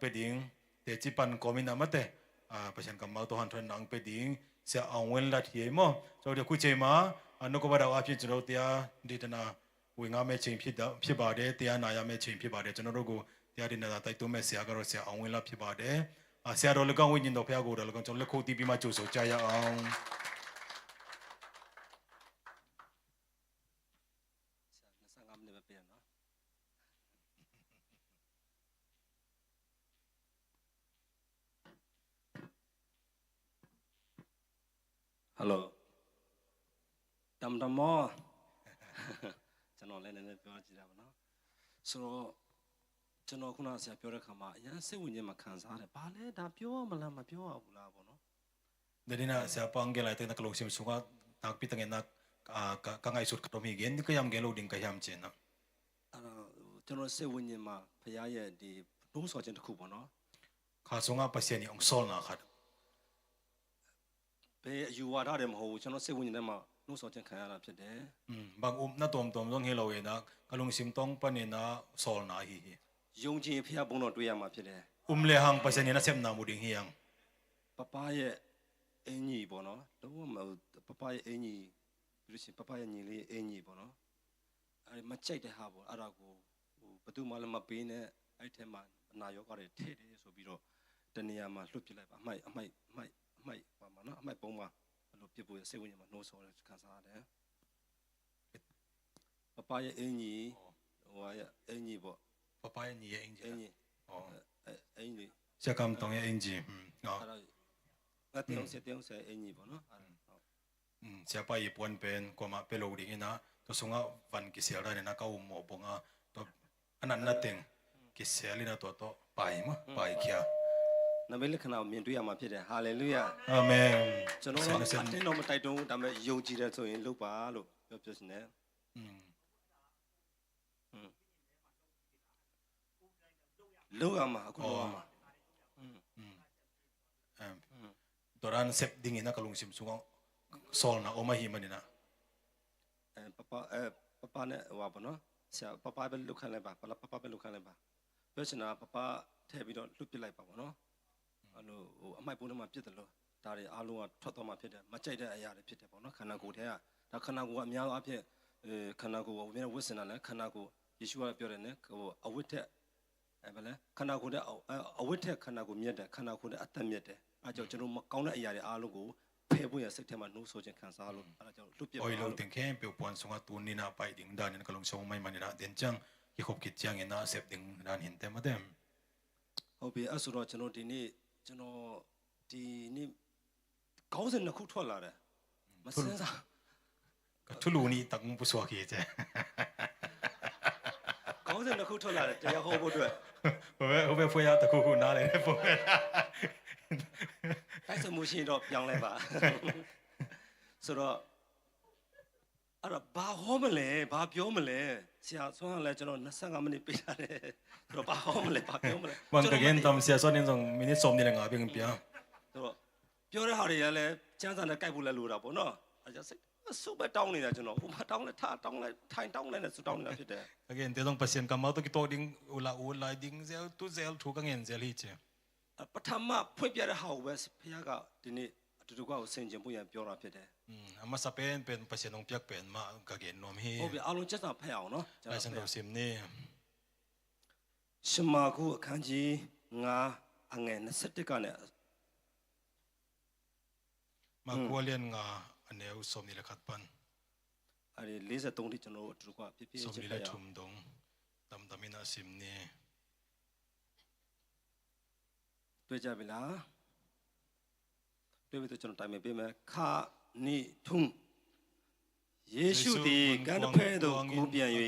pe ding te chi pan komin amate pasien kamal to han thon nang pe ding sia angwen la thie mo so de ku che ma no ko ba da a phit chno tia di tana ဝင်ငါမဲ့ချိန်ဖြစ်ပါတယ်တရားနာရမဲ့ချိန်ဖြစ်ပါတယ်ကျွန်တော်တို့ကိုတရားတင်တာတိုက်တွန်းမဲ့ဆရာကတော့ဆရာအောင်ဝင်းလာဖြစ်ပါတယ်ဆရာတော်လည်းကောင်းဝိညာဉ်တော်ဖခင်ကိုတော့လည်းကောင်းကျွန်တော်လက်ခုပ်တီးပြီးမှကြိုဆိုကြရအောင်25မိနစ်ပဲပြန်နော်ဟယ်လိုတမ်တမောကျွန်တော်လည်းနည်းနည်းပြောကြည့်တာပါနော်ဆိုတော့ကျွန်တော်ခုနဆရာပြောတဲ့ခါမှာအရင်စိတ်ဝင်ကြီးမှခံစားတယ်ဘာလဲဒါပြောမလားမပြောရဘူးလားပေါ့နော် Dali na sa panggilay tayo nakalungsim sukat nakpitang ina kangay sut katomigin ni kayam gelo din kayam chen na. ကျွန်တော်စိတ်ဝင်ကြီးမှဖရားရဲ့ဒီနှိုးဆော်ခြင်းတစ်ခုပေါ့နော် Kaso nga pasyan ni ang sol na kad. ဘယ်အယူဝါဒတယ်မဟုတ်ဘူးကျွန်တော်စိတ်ဝင်ကြီးထဲမှာနှိုးဆော်ခြင်းခံရတာဖြစ်တယ် Bang na tom dong hilaw na kalungsim tong panina sol na hi. ယုံကြည်ဖရားဘုန်းတော်တွေ့ရမှာဖြစ်တယ် Umlehang pasyan ni na sem na muding hiyang. ပပရဲ့အင်ကြီးပေါ့နော်လုံးဝမပပရဲ့အင်ကြီးပြီးလို့ရှိရင်ပပရဲ့ညီလေးအင်ကြီးပေါ့နော်အဲ့မကြိုက်တဲ့ဟာပေါ့အဲ့ဒါကိုဘယ်သူမှလည်းမပေးနဲ့အဲ့ထဲမှာအနာရောဂါတွေထည့်တယ်ဆိုပြီးတော့တနေရာမှာလွတ်ပြလိုက်ပါအမိုက်ပါမှာနော်အမိုက်ပုံးမှာဘယ်လိုပြစ်ဖို့စိတ်ဝင်မှာနှိုးဆော်တယ်ခံစားရတယ်ပပရဲ့အင်ကြီးဟိုရဲ့အင်ကြီးပေါ့ Papaya ni ya inji. အင်ကြီးအင်ကြီး Siya kam tong ya inji. အဲ့ဒါငါတောင်းဆက်အင်ကြီးပေါ့နော်အဲ့ဒါ Siya pa ipuan pen kuma pelo ding ina to sunga van kisela ni na ka mo bonga to anan nating kiseli na to pai mo pai kya. နမေလခဏမြင်တွေ့ရမှာဖြစ်တယ်ဟာလေလုယာ Amen. ကျွန်တော်အတင်းတော့မတိုက်တွန်းဘူးဒါပေမဲ့ယုံကြည်တယ်ဆိုရင်လုပ်ပါလို့ပြောနေတယ်လုပ်ရမှာအခုလုပ်ရမှာ Doran sep ding ina kalungsim sunga sol na o mahi manina. ပပနဲ့ဟိုပါဘောနော်ဆရာပပပဲလုတ်ခိုင်းလိုက်ပါပပပဲလုတ်ခိုင်းလိုက်ပါပြောချင်တာပပထည့်ပြီးတော့လွတ်ပစ်လိုက်ပါဘောနော်အဲ့လိုဟိုအမိုက်ပုံးထဲမှာပြစ်တယ်လို့ဒါတွေအားလုံးကထွက်သွားမှဖြစ်တယ်မကြိုက်တဲ့အရာတွေဖြစ်တယ်ပေါ့နော်ခန္ဓာကိုယ်ထဲကဒါခန္ဓာကိုယ်ကအများအားဖြင့်ခန္ဓာကိုယ်ကိုဝိစင်တာလဲခန္ဓာကိုယ်ယေရှုကပြောတယ်နဲ့ဟိုအဝတ်ထက်ဗလဲခန္ဓာကိုယ်တဲ့အဝတ်ထက်ခန္ဓာကိုယ်မြတ်တယ်ခန္ဓာကိုယ်တဲ့အသက်မြတ်တယ်အဲကြောင့်ကျွန်တော်မကောင်းတဲ့အရာတွေအားလုံးကိုဖယ်ဖို့ရစိတ်ထဲမှာနှိုးဆော်ခြင်းခံစားလို့အဲဒါကြောင့်လွတ်ပြစ်ပါ Oy lo ting kem pe puan sunga tun ni na pai ding dan ni kalungsim mai manina den chang ki khop kit chang ina sep ding dan hin te ma dem. ဟုတ်ပြီအဲ့ဆိုတော့ကျွန်တော်ဒီနေ့ကောင်းစင်တစ်ခုထွက်လာတယ်မစင်းစား Tulu ni tak mo puswa ki je. ကောင်းစင်တစ်ခုထွက်လာတယ်တရားဟောဖို့အတွက် Obe fue ya taku ku na le po. တိုက်စမှုရှင်တော့ပြောင်းလဲပါဆိုတော့အဲ့တော့ဘာဟောမလဲဘာပြောမလဲဆရာဆွမ်းကလည်းကျွန်တော်25မိနစ်ပေးထားတယ်ဆိုတော့ဘာဟောမလဲဘာပြောမလဲ Wan ka gen tam sia so nin song minit som ni le nga bing pya. ဆိုတော့ပြောတဲ့ဟာတွေကလည်းကျန်းစာနဲ့ကြိုက်ဖို့လည်းလိုတာပေါ့နော်အဲ့ဒါစိတ်စုပဲတောင်းနေတာကျွန်တော်ဟိုမှာတောင်းလဲထားတောင်းလဲထိုင်တောင်းလဲနဲ့စတောင်းနေတာဖြစ်တယ် Again te dong pasien ka mau to ki to ding ula ding zel tu zel thu ka ngen zel hi che. ပထမဖွင့်ပြတဲ့ဟာကိုပဲဖခင်ကဒီနေ့အတူတူကိုဆင်ခြင်ဖို့ရန်ပြောtaဖြစ်တယ် Ama sa pen pasien ong piak pen ma ka gen nom hi. ဟုတ်ပြီအားလုံးချက်စာဖတ်အောင်နော် Ai san do sim ni. ရှမာကုအခန်းကြီး9အငယ်21ကနေ Ma kwalian nga aneu som ni le khat pan. အဲ့ဒီ43တိကျွန်တော်တို့အတူတူကပြည့်ပြည့် Som ချက် ni ဖ le တ်ရအောင် thum dong. Tam tamina sim ni. တွေ့ကြပြီလားတွေ့ပြီတော့ကျွန်တော်တိုင်မယ်ပေးမယ်ခနိထုံယေရှုသည်ကန္တဖဲသို့ကူးပြန်၍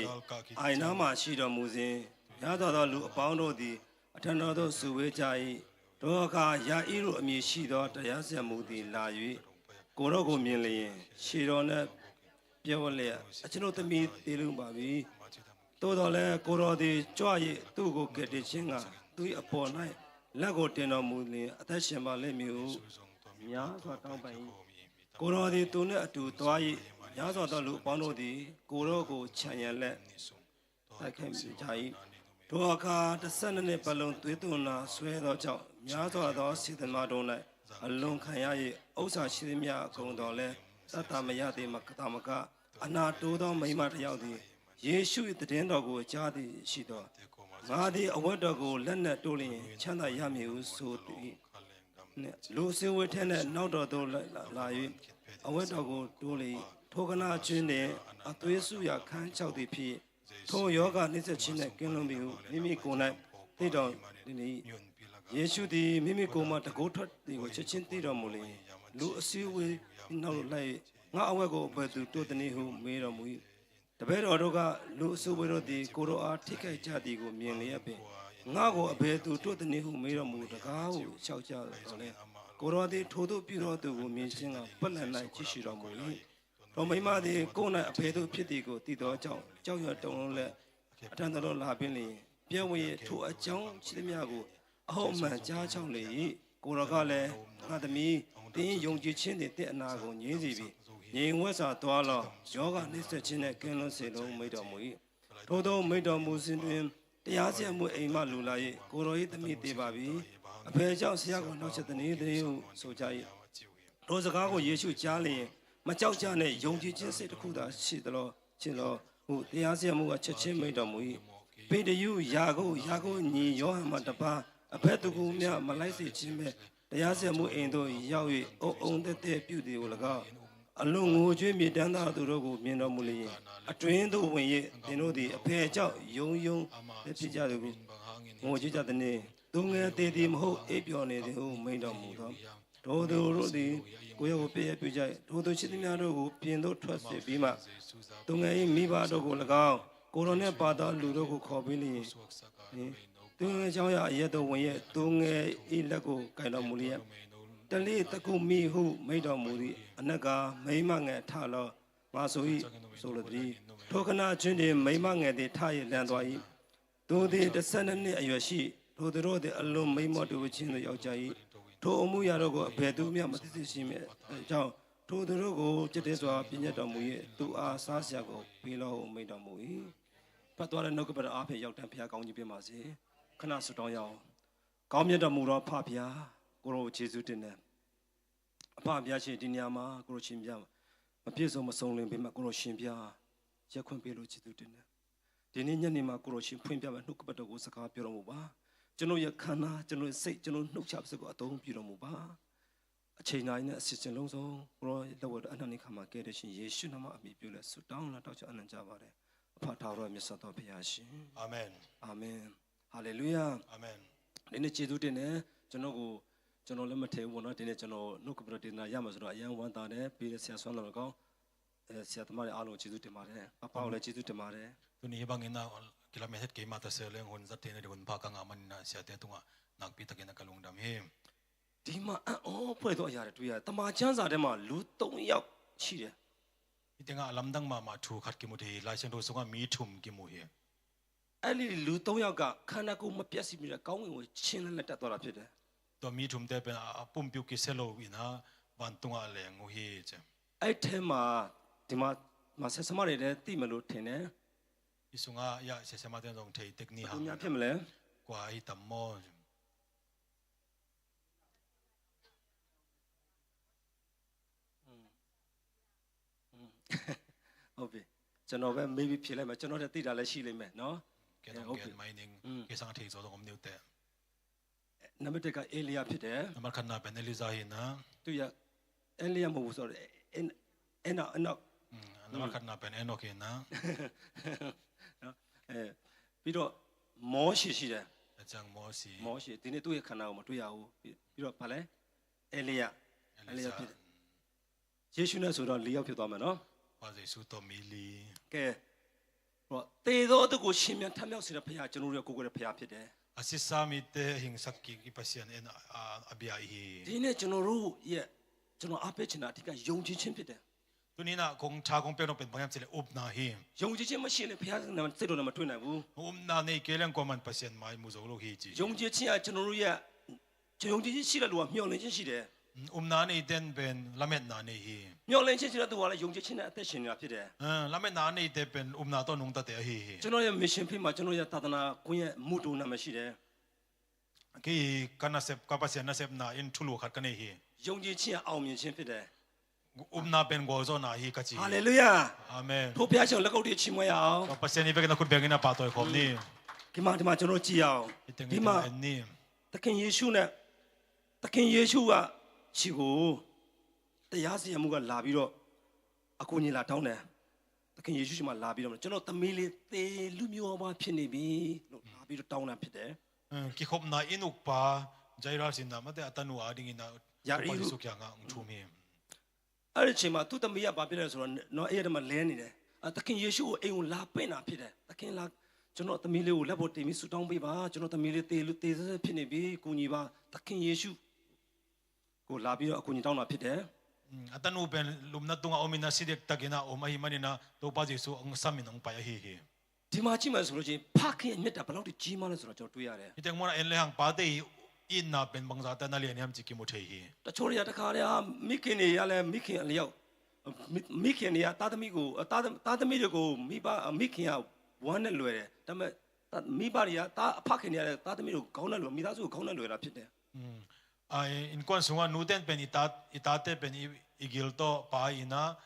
အိုင်နာမှရှိတော်မူစဉ်ရသောလူအပေါင်းတို့သည်အထံတော်သို့စုဝေးကြ၏တောအခါယာဣရုအမည်ရှိသောတရားစရမူသည်လာ၍ကိုတော်ကိုမြင်လျင်ရှေတော်နှင့်ပြောလျက်အကျွန်ုပ်သမီးတည်လုံးပါပြီသို့တော်လည်းကိုတော်သည်ကြွ၍သူ့ကိုကယ်တင်ခြင်းကသူ၏အပေါ်၌လက်ကိုတင်တော်မူလျင်အသက်ရှင်ပါလိမ့်မည်ဟုများစွာတောင်းပန်၏ကိုတော်သည်သူနှင့်အတူသွား၏များစွာသောလူအပေါင်းတို့သည်ကိုတော်ကိုခြံရံလက်တိုက်ခိုက်ကြ၏ တောအခါ12နှစ်ပတ်လုံးသွေးသွန်းလာဆွဲသောကြောင့်များစွာသောစေတမတော်၌အလွန်ခံရ၏ဥစ္စာရှိသည်များအကုန်တော်လဲသတ္တမရသည်မကတမကအနာတိုးသောမိမတစ်ယောက်သည်ယေရှု၏တည်င်းတော်ကိုကြားသည်ရှိသောငါသည်အဝတ်တော်ကိုလက်နက်တိုးလျင်ချမ်းသာရမည်ဟုဆိုသည်လူစေဝထဲ၌နောက်တော်သို့လာ၍အဝတ်တော်ကိုတိုးလေထိုကနာချင်းနှင့်အသွေးစုရခန်းချောက်သည်ဖြစ်ထိုယောဂနှိစ္စချင်းနှင့်ကင်းလွန်ပြီဟုမိမိကိုယ်၌သိတော်ဒီနေ့ယေရှုသည်မိမိကိုယ်မှတကုတ်ထွက်သည်ကိုချက်ချင်းသိတော်မူလေလူအစည်းအဝေးနောက်လိုက်ငါအဝတ်ကိုဘယ်သူတို့တနည်းဟုမေးတော်မူ၏တပည့်တော်တို့ကလူအစည်းအဝေးတို့သည်ကိုတော်အားထိခိုက်ကြသည်ကိုမြင်လျက်ပင်ငါကိုအဘယ်သူတို့တနည်းဟုမေးတော်မူတကားကိုလျှောက်ကြတော်လဲကိုတော်သည်ထိုသို့ပြုတော်သူကိုမြင်ခြင်းကပတ်လည်၌ကြည့်ရှုတော်မူ၏တော်မိမသည်ကိုယ်၌အဘယ်သို့ဖြစ်သည်ကိုသိသောကြောင့်ကြောက်ရွံ့တုန်လှုပ်လက်အထံတော်လာပင်လျင်ပြည့်ဝရဲ့ထိုအကြောင်းရှိသည်များကိုအဟုတ်မှန်ကြားချောင်းလေ၏ကိုတော်ကလည်းငါသမီးတင်းယုံကြည်ခြင်းတည်းအနာကိုငြင်းစီပြီငြိမ်ဝတ်စွာသွားလောယောဂနှိစ္စခြင်းနဲ့ကင်းလွတ်စေလုံးမိတော်မူ၏ထို့သောမိတော်မူစဉ်တွင်တရားစီရင်မှုအိမ်မှလူလာ၏ကိုတော်၏သမီးတည်ပါပြီအဖေကြောင့်ဆရာကိုနောက်ချက်တည်းတည်းဟုဆိုကြ၏ထိုစကားကိုယေရှုကြားလျင်မကြောက်ကြနဲ့ယုံကြည်ခြင်းစိတ်တစ်ခုသာရှိသလိုချင်းလောဟုတရားစီရင်မှုကချက်ချင်းမိတော်မူ၏ပေတရုယာကုပ်ညီယောဟန်မှတပါအဖက်တကူမြမလိုက်စေခြင်းပဲတရားစီရင်မှုအိမ်သို့ရောက်၍အုံတဲ့ပြုသည်ကို၎င်းအလွန်ငိုကြွေးမြေတမ်းသောသူတို့ကိုမြင်တော်မူလျင်အတွင်းသို့ဝင်၍သင်တို့သည်အဖေကြောင့်ယုံဖြစ်ကြသည်ကိုငိုကြွေးကြသည်နှင့်သူငယ်သေးသည်မဟုတ်အိပ်ပျော်နေသည်ဟုမိန်တော်မူသောထိုသူတို့သည်ကိုယ်ကိုပြည့်ပြည့်ကြထိုသူရှိသည်များတို့ကိုပြင်သို့ထွက်စေပြီးမှသူငယ်၏မိဘတို့ကို၎င်းကိုတော်နှင့်ပါသောလူတို့ကိုခေါ်ပြီးလျင်သူငယ်เจ้าရအရက်တော်ဝင်ရဲ့သူငယ်၏လက်ကိုကင်တော်မူလျက်တလေးတကုမိဟုမိတော်မူသည်အနက်ကမိမငယ်ထလောငါဆို၏ဆိုလိုသည်ထိုခဏချင်းတွင်မိမငယ်သည်ထရလန်သွား၏သူသည်12နှစ်အရွယ်ရှိထိုသူတို့သည်အလွန်မိမောတူချင်းသို့ရောက်ကြ၏ထိုအမှုရာတို့ကိုအဘယ်သူမျှမသိသိရှိမြဲအကြောင်းထိုသူတို့ကိုจิตစွာပြည့်ညတ်တော်မူ၏သူအားစားစရာကိုပေးလောဟုမိတော်မူ၏ဖတ်သွားတဲ့နှုတ်ကပတ်အားဖြင့်ရောက်တန်းဖျားကောင်းကြီးပြပါစေခဏဆုတောင်းရအောင်ကောင်းမြတ်တော်မူသောဖဖျားကိုရောယေရှုတင်တယ်အဖဖျားရှင်ဒီနေရာမှာကိုရောရှင်ပြမပြည့်စုံမစုံလင်ပေမဲ့ကိုရောရှင်ပြရက်ခွင့်ပေးလို့ယေရှုတင်တယ်ဒီနေ့ညနေမှာကိုရောရှင်ဖွင့်ပြမယ်နှုတ်ကပတ်တော်ကိုစကားပြောတော်မူပါကျွန်တော်ရဲ့ခန္ဓာကျွန်တော်ရဲ့စိတ်ကျွန်တော်နှုတ်ချပစကိုအသုံးပြုတော်မူပါအချိန်တိုင်းနဲ့အစစ်စစ်လုံးစုံကိုရောလက်ဝဲအနှံ့နေခါမှာကဲတဲ့ရှင်ယေရှုနာမအမိပြုလဲဆုတောင်းလာတောက်ချအနံ့ကြပါတယ်အဖထာဝရမြတ်စွာဘုရားရှင်အာမင်အာမင်ဟာလေလုယာအာမင်ဒီနေ့ကျေးဇူးတင်တယ်ကျွန်တော်လည်းမထည့်ဘူးနော်ဒီနေ့ကျွန်တော်နှုတ်ကပတ်တင်တာရမှာဆိုတော့အယံဝမ်းသာတယ်ပြီးတဲ့ဆရာဆွမ်းတော်ကောင်းဆရာသမားတွေအားလုံးကျေးဇူးတင်ပါတယ်အဖေကိုလည်းကျေးဇူးတင်ပါတယ်သူနေဘငင်နာကလမေဟက်ကေမာတဆဲလန်ဟွန်ဇတ်တေနေဟွန်ဘာကငါမနနာဆရာတဲ့တုံနက်ပိတကေနကလုံဒမ်ဟေဒီမှာအော်ဖွဲ့တော့အရာတွေတွေ့ရတယ်တမာချမ်းစာထဲမှာလူ3ယောက်ရှိတယ်ဒီတင်ကအလမ်ဒန်းမာထူခတ်ကိမူတေလိုင်စင်တို့ဆုံးကမီထုမ်ကိမူဟေအဲ့ဒီလူ3ယောက်ကခန္ဓာကိုယ်မပြတ်စီပြီးတော့ကောင်းကင်ကိုချင်းလက်တက်သွားတာဖြစ်တယ်တော်မီထုမ်တဲ့ပင်အပုံပြုကိဆဲလိုဝိနာဝန်တုံအလဲငိုဟေချမ်အဲ့ထဲမှာဒီမှာဆက်စမတွေလည်းတိမလို့ထင်တယ်ဒီဆုံကရဆက်စမတဲ့တော့ထေတက်နီဟာညာဖြစ်မလဲကွာဟိတမောဟုတ်ပြီကျွန်တော်ပဲမေးပြီးဖြေလိုက်မယ်ကျွန်တော်တည်းသိတာလည်းရှိလိမ့်မယ်နော်ကဲဟုတ်ပြီမိုင်းနင်းကေဆောင်ထေဆိုတော့မနေတဲ့နံပါတ်1ကအေလီယာဖြစ်တယ်နံပါတ်9ကဘယ်နေလီဇာဟိနာသူရအေလီယာမဟုတ်ဆိုတော့အနောက်နံပါတ်9ကဘယ်နော်ကေနာနော်ပြီးတော့မောရှိတယ်အချံမောရှိဒီနေ့သူ့ရဲ့ခန္ဓာကိုမတွေ့ရဘူးပြီးတော့ဗာလဲအေလီယာဖြစ်တယ်ယေရှုနဲ့ဆိုတော့4ယောက်ဖြစ်သွားမယ်နော်ပါစေစုတော်မီလီကဲဟောတေသောသူကိုရှင်မြန်ထမြောက်စေတဲ့ဘုရားကျွန်တော်တို့ရဲ့ကိုယ်ကိုယ်ရဲ့ဘုရားဖြစ်တယ်အစစ်စာမီတဲ့ဟင်းစက်ကီပစီယန်အဘီယာဟီဒီနေ့ကျွန်တော်တို့ရဲ့ကျွန်တော်အားပေးချင်တာအဓိကယုံကြည်ခြင်းဖြစ်တယ်သူနေနာကုံချာကုံပြောတော့เป็นဘာမှမစလေဥပနာဟီယုံကြည်ခြင်းမရှိရင်ဘုရားနဲ့စိတ်တော်နဲ့မတွေ့နိုင်ဘူးဥပနာနေကေလန်ကွန်မန်ပစီယန်မိုင်မူဇိုလိုဟီဂျီယုံကြည်ခြင်းကကျွန်တော်တို့ရဲ့ယုံကြည်ခြင်းရှိတဲ့လူကမျှော်လင့်ခြင်းရှိတယ် นานี่เต้นเป็นละเม็ดนานี่ฮี မျောလင်းချင်းတဲ့သူကလည်းယုံကြည်ခြင်းနဲ့အသက်ရှင်နေတာဖြစ်တယ် ละเม็ดนานี่เต้เป็นนาต้นนุงตะเตฮี ကျွန်တော်ရဲ့ mission ဖိမှာကျွန်တော်ရဲ့သာသนาကွင်းရဲ့မူတူနာမရှိတယ် กีกันนาเซปกับปัสยานาเซปนาอินทุลูขัดกันนี่ฮี ယုံကြည်ခြင်းအောင်မြင်ခြင်းဖြစ်တယ် นาเป็นกอโซนาฮีกัจจี ဟာလေလုယာ อาเมน ထို့ဘုရားရှင်လက်ကုပ်တွေချီးမွမ်းရအောင် กับปัสยานี่เป็นนักขุดเบงกินาปาตัวคอมนี่ ဒီမှာကျွန်တော်ကြည့်အောင် อิตึง ဒီ อิ မှာ ตึงนี่ သခင်ယေရှုနဲ့သခင်ယေရှုကခြေကိုတရားစီရင်မှုကလာပြီးတော့အကူညီလာတောင်းတယ်သခင်ယေရှုရှင်မှာလာပြီးတော့ကျွန်တော်သမီးလေးသေလူမျိုးမဖြစ်နေပြီလို့လာပြီးတော့တောင်းတာဖြစ်တယ် กิขบนาอินุกปาใจราสินามาแต่อัตนูอาดิงินาปัสสุขยังงชูมี အဲ့ဒီအချိန်မှာသူ့သမီးကဘာဖြစ်လဲဆိုတော့နော်အဲ့ဒီမှာလဲနေတယ်သခင်ယေရှုကိုအိမ်ကိုလာပင့်တာဖြစ်တယ်သခင်လာကျွန်တော်သမီးလေးကိုလက်ပေါ်တင်ပြီးဆူတောင်းပေးပါကျွန်တော်သမီးလေးသေဆဲဖြစ်နေပြီကိုညီပါသခင်ယေရှုကိုလာပြီးတော့အကူညီတောင်းတာဖြစ်တယ် อัตนูเป็นลุมนัดตุงเอามินาสิเด็กตะกินาโอมาฮิมานินาตัวป้าเจสุองสามินองไปฮี ဒီမှာကြည့်မယ်ဆိုလို့ချင်းဖခင်ရဲ့မြတ်တာဘယ်လောက်ကြီးမားလဲဆိုတော့ကျွန်တော်တွေ့ရတယ် นี่แต่งมันเอ็นเลยหังป้าเตยอินนาเป็นบางจากแต่นั่นเรียนยามจิกิมุเทฮี တချို့တွေကတခါတည်းမိခင်တွေရလဲမိခင်အလျောက်မိခင်တွေကသားသမီးကိုသားသမီးတွေကိုမိခင်ကဝမ်းနဲ့လွယ်တယ်ဒါပေမဲ့မိဘတွေကအဖခင်တွေကလည်းသားသမီးတွေကိုခေါင်းနဲ့လွယ်မိသားစုကိုခေါင်းနဲ့လွယ်တာဖြစ်တယ် อินควันสุงานูเตนเป็นอิตาเตเป็นอีกิลโตป้าอินา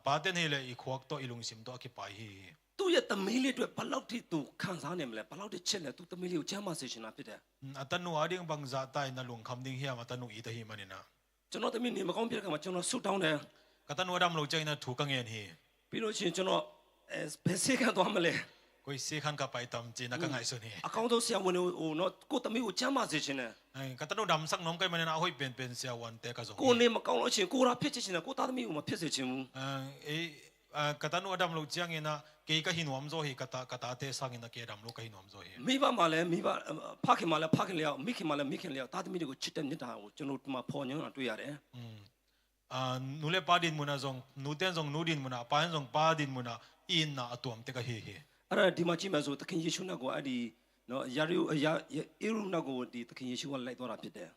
ป้าเตนเฮเลอีขวกโตอีลุงซิมโตอคิปาฮี သူ့ရဲ့သမီးလေးအတွက်ဘယ်လောက်ထိသူခံစားနေမလဲဘယ်လောက်ထိချစ်လဲသူသမီးလေးကိုချမ်းသာစေချင်တာဖြစ်တယ် อัตนูอาดิงบางจากแต่นั่นลุงคำดิ้งเฮียมาตันูอีตาฮีมานินา ကျွန်တော်သမီးနေမကောင်းဖြစ်တဲ့ခါမှာကျွန်တော်ဆုတောင်းတယ် กัตนูอดัมลูกใจน่ะถูกกังเงินฮี ပြီးလို့ရှိရင်ကျွန်တော်ဘယ်စေကသွားမလဲ ကိုယ်စေခံကပိုင်တမ်จีนักกังไงส่วนนี้ အကောင်းဆုံးဆရာဝန်တွေကိုနော်ကိုသမီးကိုချမ်းသာစေချင်တယ် กัตนูดำสักน้องไก่มันน่ะห้อยเป็นเสียวันเตะกระสง ကိုနေမကောင်းလို့ရှိရင်ကိုရာဖြစ်ချင်တယ်ကိုသားသမီးကိုမဖြစ်စေချင်ဘူး กัตนูอดัมลูกเจียงเงินน่ะเกี่ยก็หินวมโซฮีกัตเตสังเงินน่ะเกี่ยดำลูกก็หินวมโซฮี မိဘမှာလည်းမိဘဖခင်မှာလည်းဖခင်လျောက်မိခင်မှာလည်းမိခင်လျောက်သားသမီးတွေကိုချစ်တဲ့မြတ်တာကိုကျွန်တော်ဒီမှာဖော်ညွှန်းတာတွေ့ရတယ် นูเลปาดินมุนาจงนูเตนจงนูดินมุนาปานจงปาดินมุนาอินน่ะอตัวมเตกะเฮ အဲ့ဒါဒီမှာကြည့်မယ်ဆိုသခင်ယေရှုနဲ့ကိုအဲ့ဒီနော်ယာရီအေရုနဲ့ကိုဒီသခင်ယေရှုကလိုက်သွားတာဖြစ်တယ်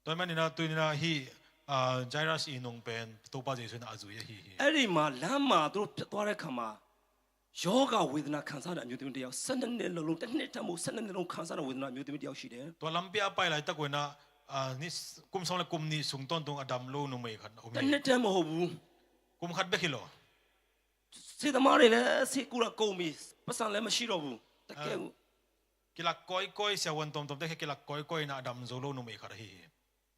ตัวมันนี่นะตัวนี่นะฮีไจรัสอินงเป็นตัวป้าเจสุนอาจุยฮี အဲ့ဒီမှာလမ်းမှာသူတို့သွားတဲ့ခါမှာယောဂဝေဒနာခံစားတဲ့အမျိုးသမီးတစ်ယောက်12နှစ်လုံးတစ်နှစ်တည်းမို့12နှစ်လုံးခံစားတဲ့ဝေဒนาအမျိုးသမီးတစ်ယောက်ရှိတယ် ตัวลำเปียไปหลายตะกวยนะนี่กุมสองละกุมนี่สุงต้นตรงอดัมโลนุเมขัน တစ်နှစ်တည်းမဟုတ်ဘူး กุมขัดเบคิโล စေသမားတွေလည်းစေကူလာကုန်ပြီပတ်စံလည်းမရှိတော့ဘူးတကယ်ကို กิลักก้อยเสียวันตมเด็กกิลักก้อยนะอดัมโซโลนุเมขัดฮี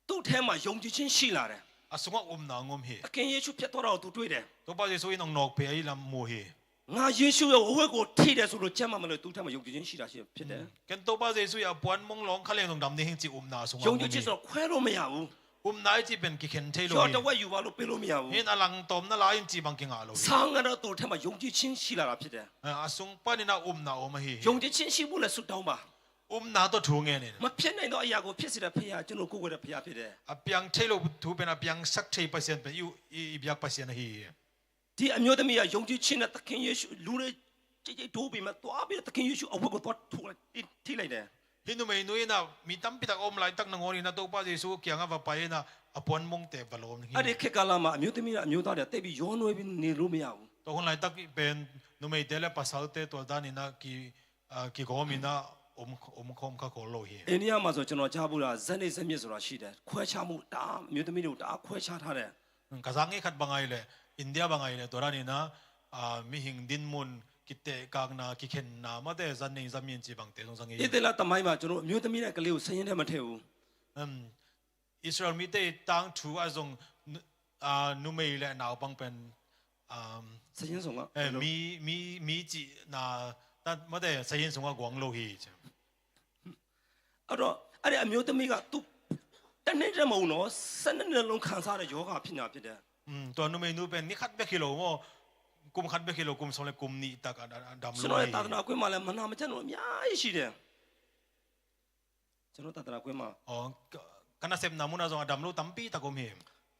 သူ့ထဲမှာယုံจည်ခြင်းရှိလာတယ် อาสุงะนางมฮี သခင်ယေရှုဖြစ်သွားတာကိုသူတွေ့တယ် ตัวป้าเจสุอินงนอกเปียอีลำมูฮี ငါယေရှုရဲ့အဝတ်ကိုထိတယ်ဆိုလို့ကြမ်းမှမလို့သူ့ထဲမှာယုံကြည်ခြင်းရှိတာဖြစ်တယ် กันตัวป้าเจสุยาปวนมงลองขะเลงตรงดำนี่หิงจินาสุงะ ယုံကြည်ခြင်းဆိုတော့ခွဲလို့မရဘူး นาจิเป็นกิเข็นเทโล ကျော် ฮี တဝက်ယူပါလို့ပေးလို့မရဘူး หินอลังตมน่าลายจิบังกิงอาโลฮี ဆောင်းကတော့သူ့ထဲမှာယုံကြည်ခြင်းရှိလာတာဖြစ်တယ် อาสุงป้านี่นะนาโอมาฮี ယုံကြည်ခြင်းရှိဖို့လည်းဆုတောင်းပါ นาตัวถูงเงินนี่ မဖြစ်နိုင်တော့အရာကိုဖြစ်စေတဲ့ဖခင်ကျွန်တော်ကိုယ်ကိုယ်တဲ့ဖခင်ဖြစ်တယ် အပြင်းထဲလို့သူเป็นအပြင်းสัก6%เป็นอีบยัก%ဟီ ဒီအမျိုးသမီးကယုံကြည်ခြင်းနဲ့သခင်ယေရှုလူတွေကြိတ်တိုးပြီးမှသွားပြီးသခင်ယေရှုအဝတ်ကိုသွားထိုးလိုက်ထိလိုက်တယ် ဟိနုမေနွေနာမိတမ်ပိတအုံလိုက်တက်နငောရီနာတော့ပါယေစုကျန်ကပါယေနာအပွန်မုံတဲ့ဘလုံးဟီ အဲ့ဒီခေတ်ကာလမှာအမျိုးသမီးကအမျိုးသားတွေတိတ်ပြီးရောနှွေးပြီးနေလို့မရဘူး တော့ဟွန်လိုက်တက်เป็นနုမေတဲလေပါဆောက်တဲ့တော်ဒါနီနာကီကောမီနာအုံခုံခခေါ်လို့ဟီ အိန္ဒိယမှာဆိုကျွန်တော်ကြားဘူးလားဇက်နေဇက်မြစ်ဆိုတာရှိတယ်ခွဲခြားမှုတအားအမျိုးသမီးတွေကိုတအားခွဲခြားထားတယ် ကစားငေခတ်ဘငိုင်လေအိန္ဒိယဘငိုင်လေတော်ဒါနီနာမိဟင်ဒင်မွန်ကိတေကာနာကိခင်နာမတဲ့ဇန်နေဇမင်ချီဘန်တေဆုံစငေ ဣသေလတမိုင်းမှာကျွန်တော်အမျိုးသမီးနဲ့ကလေးကိုဆင်းရဲတဲ့မထည့်ဘူး อิสราเอลมีแต่ตั้งถูอาจงนุเมย์และนาวบังเป็น ဆင်းရဲဆုံးက มีจีนาแต่ไม่ได้ใช้ยินสงฆ์กวางโลหีใช่ အဲ့တော့အဲ့ဒီအမျိုးသမီးကသူတနေ့တည်းမဟုတ်နော်12နှစ်လုံးခံစားတဲ့ယောဂဖြစ်နေတာဖြစ်တယ် ตัวนุเมย์นูเป็นนี่คัดเบคิโลโมกุมคัดเบคิโลกุมสองเลยกุมนี่ตากดำ ကျွန် โล တော် หี ရဲ့သာသနာကွင်းမှာလည်းမနာမကျန်တော့အများကြီးရှိတယ်ကျွန်တော်သာသนาကွင်းမှာ อ๋อกันน่ะเสพนามุนาจงดำโลตั้มปีตะกุมหี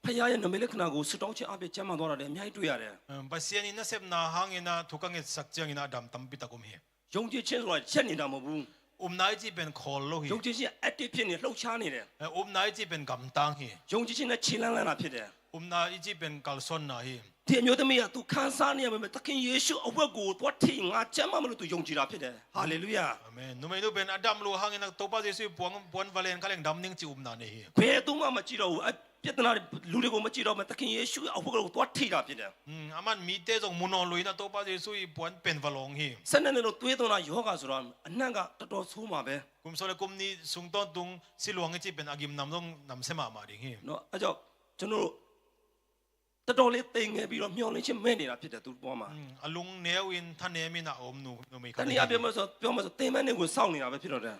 ဖခင်ရဲ့နမိတ်လက္ခဏာကိုဆူတောင်းခြင်းအပြင်ကျမ်းမာသွားတာလည်းအများကြီးတွေ့ရတယ် ปัสยานี่น่ะเสพนาหางอินะทุกังเงสักจังอินะดำตั้มปีตะกุมหี ယုံကြည်ခြင်းဆိုတာချက်နေတာမဟုတ်ဘူး อ นายจีเป็นคอลโลฮี ယုံကြည်ခြင်းအက်တစ်ဖြစ်နေလှုပ်ရှားနေတယ် นายจีเป็นกำตังฮี ယုံကြည်ခြင်းနဲ့ခြေလန်းလန်းတာဖြစ်တယ် นายจีเป็นกัลซอนนาฮี ဒီအမျိုးသမီးက तू ခန်းစားနေရမယ်တခင်ယေရှုအဝတ်ကိုသွားထိငါချမ်းမမလို့ तू ယုံကြည်တာဖြစ်တယ်ဟာလေလုယာ อาเมนนูไม่รู้เป็นอดัมลูหางนักตัวป้าเยซูปวนวาเลนเขาเรียกดำนิ่งจีนาเนี่ย ဘယ်သူမှမကြည့်တော့ဘူးပြဿနာလူတွေကိုမကြည့်တော့မှတခင်ယေရှုအဝတ်ကိုသွားထိတာဖြစ်တယ် อามันมีเตจงมุนอลุยนะตัวป้าเยซูปวนเป็นวาลงฮี စနေနေ့တော့တွေးတော့ယောဂဆိုတာအနှံ့ကတော်တော်ဆိုးမှာပဲ กุมโซเลกุมนี้สุงต้นตุงสิลวงจีเป็นอากิมนำต้องนำเสมามาดิฮี เนาะအဲ့ကြောင့်ကျွန်တော်တို့တော်တော်လေးတိမ်ငယ်ပြီးတော့မျောလင်းချင်းမဲ့နေတာဖြစ်တယ်သူပေါ်မှာ อลุงเนวินท่านเนมินะอมนูไม่ တနည်းအားဖြင့်ပြောမှဆိုတင်မန်းတွေကိုစောင့်နေတာပဲဖြစ်တော့တယ်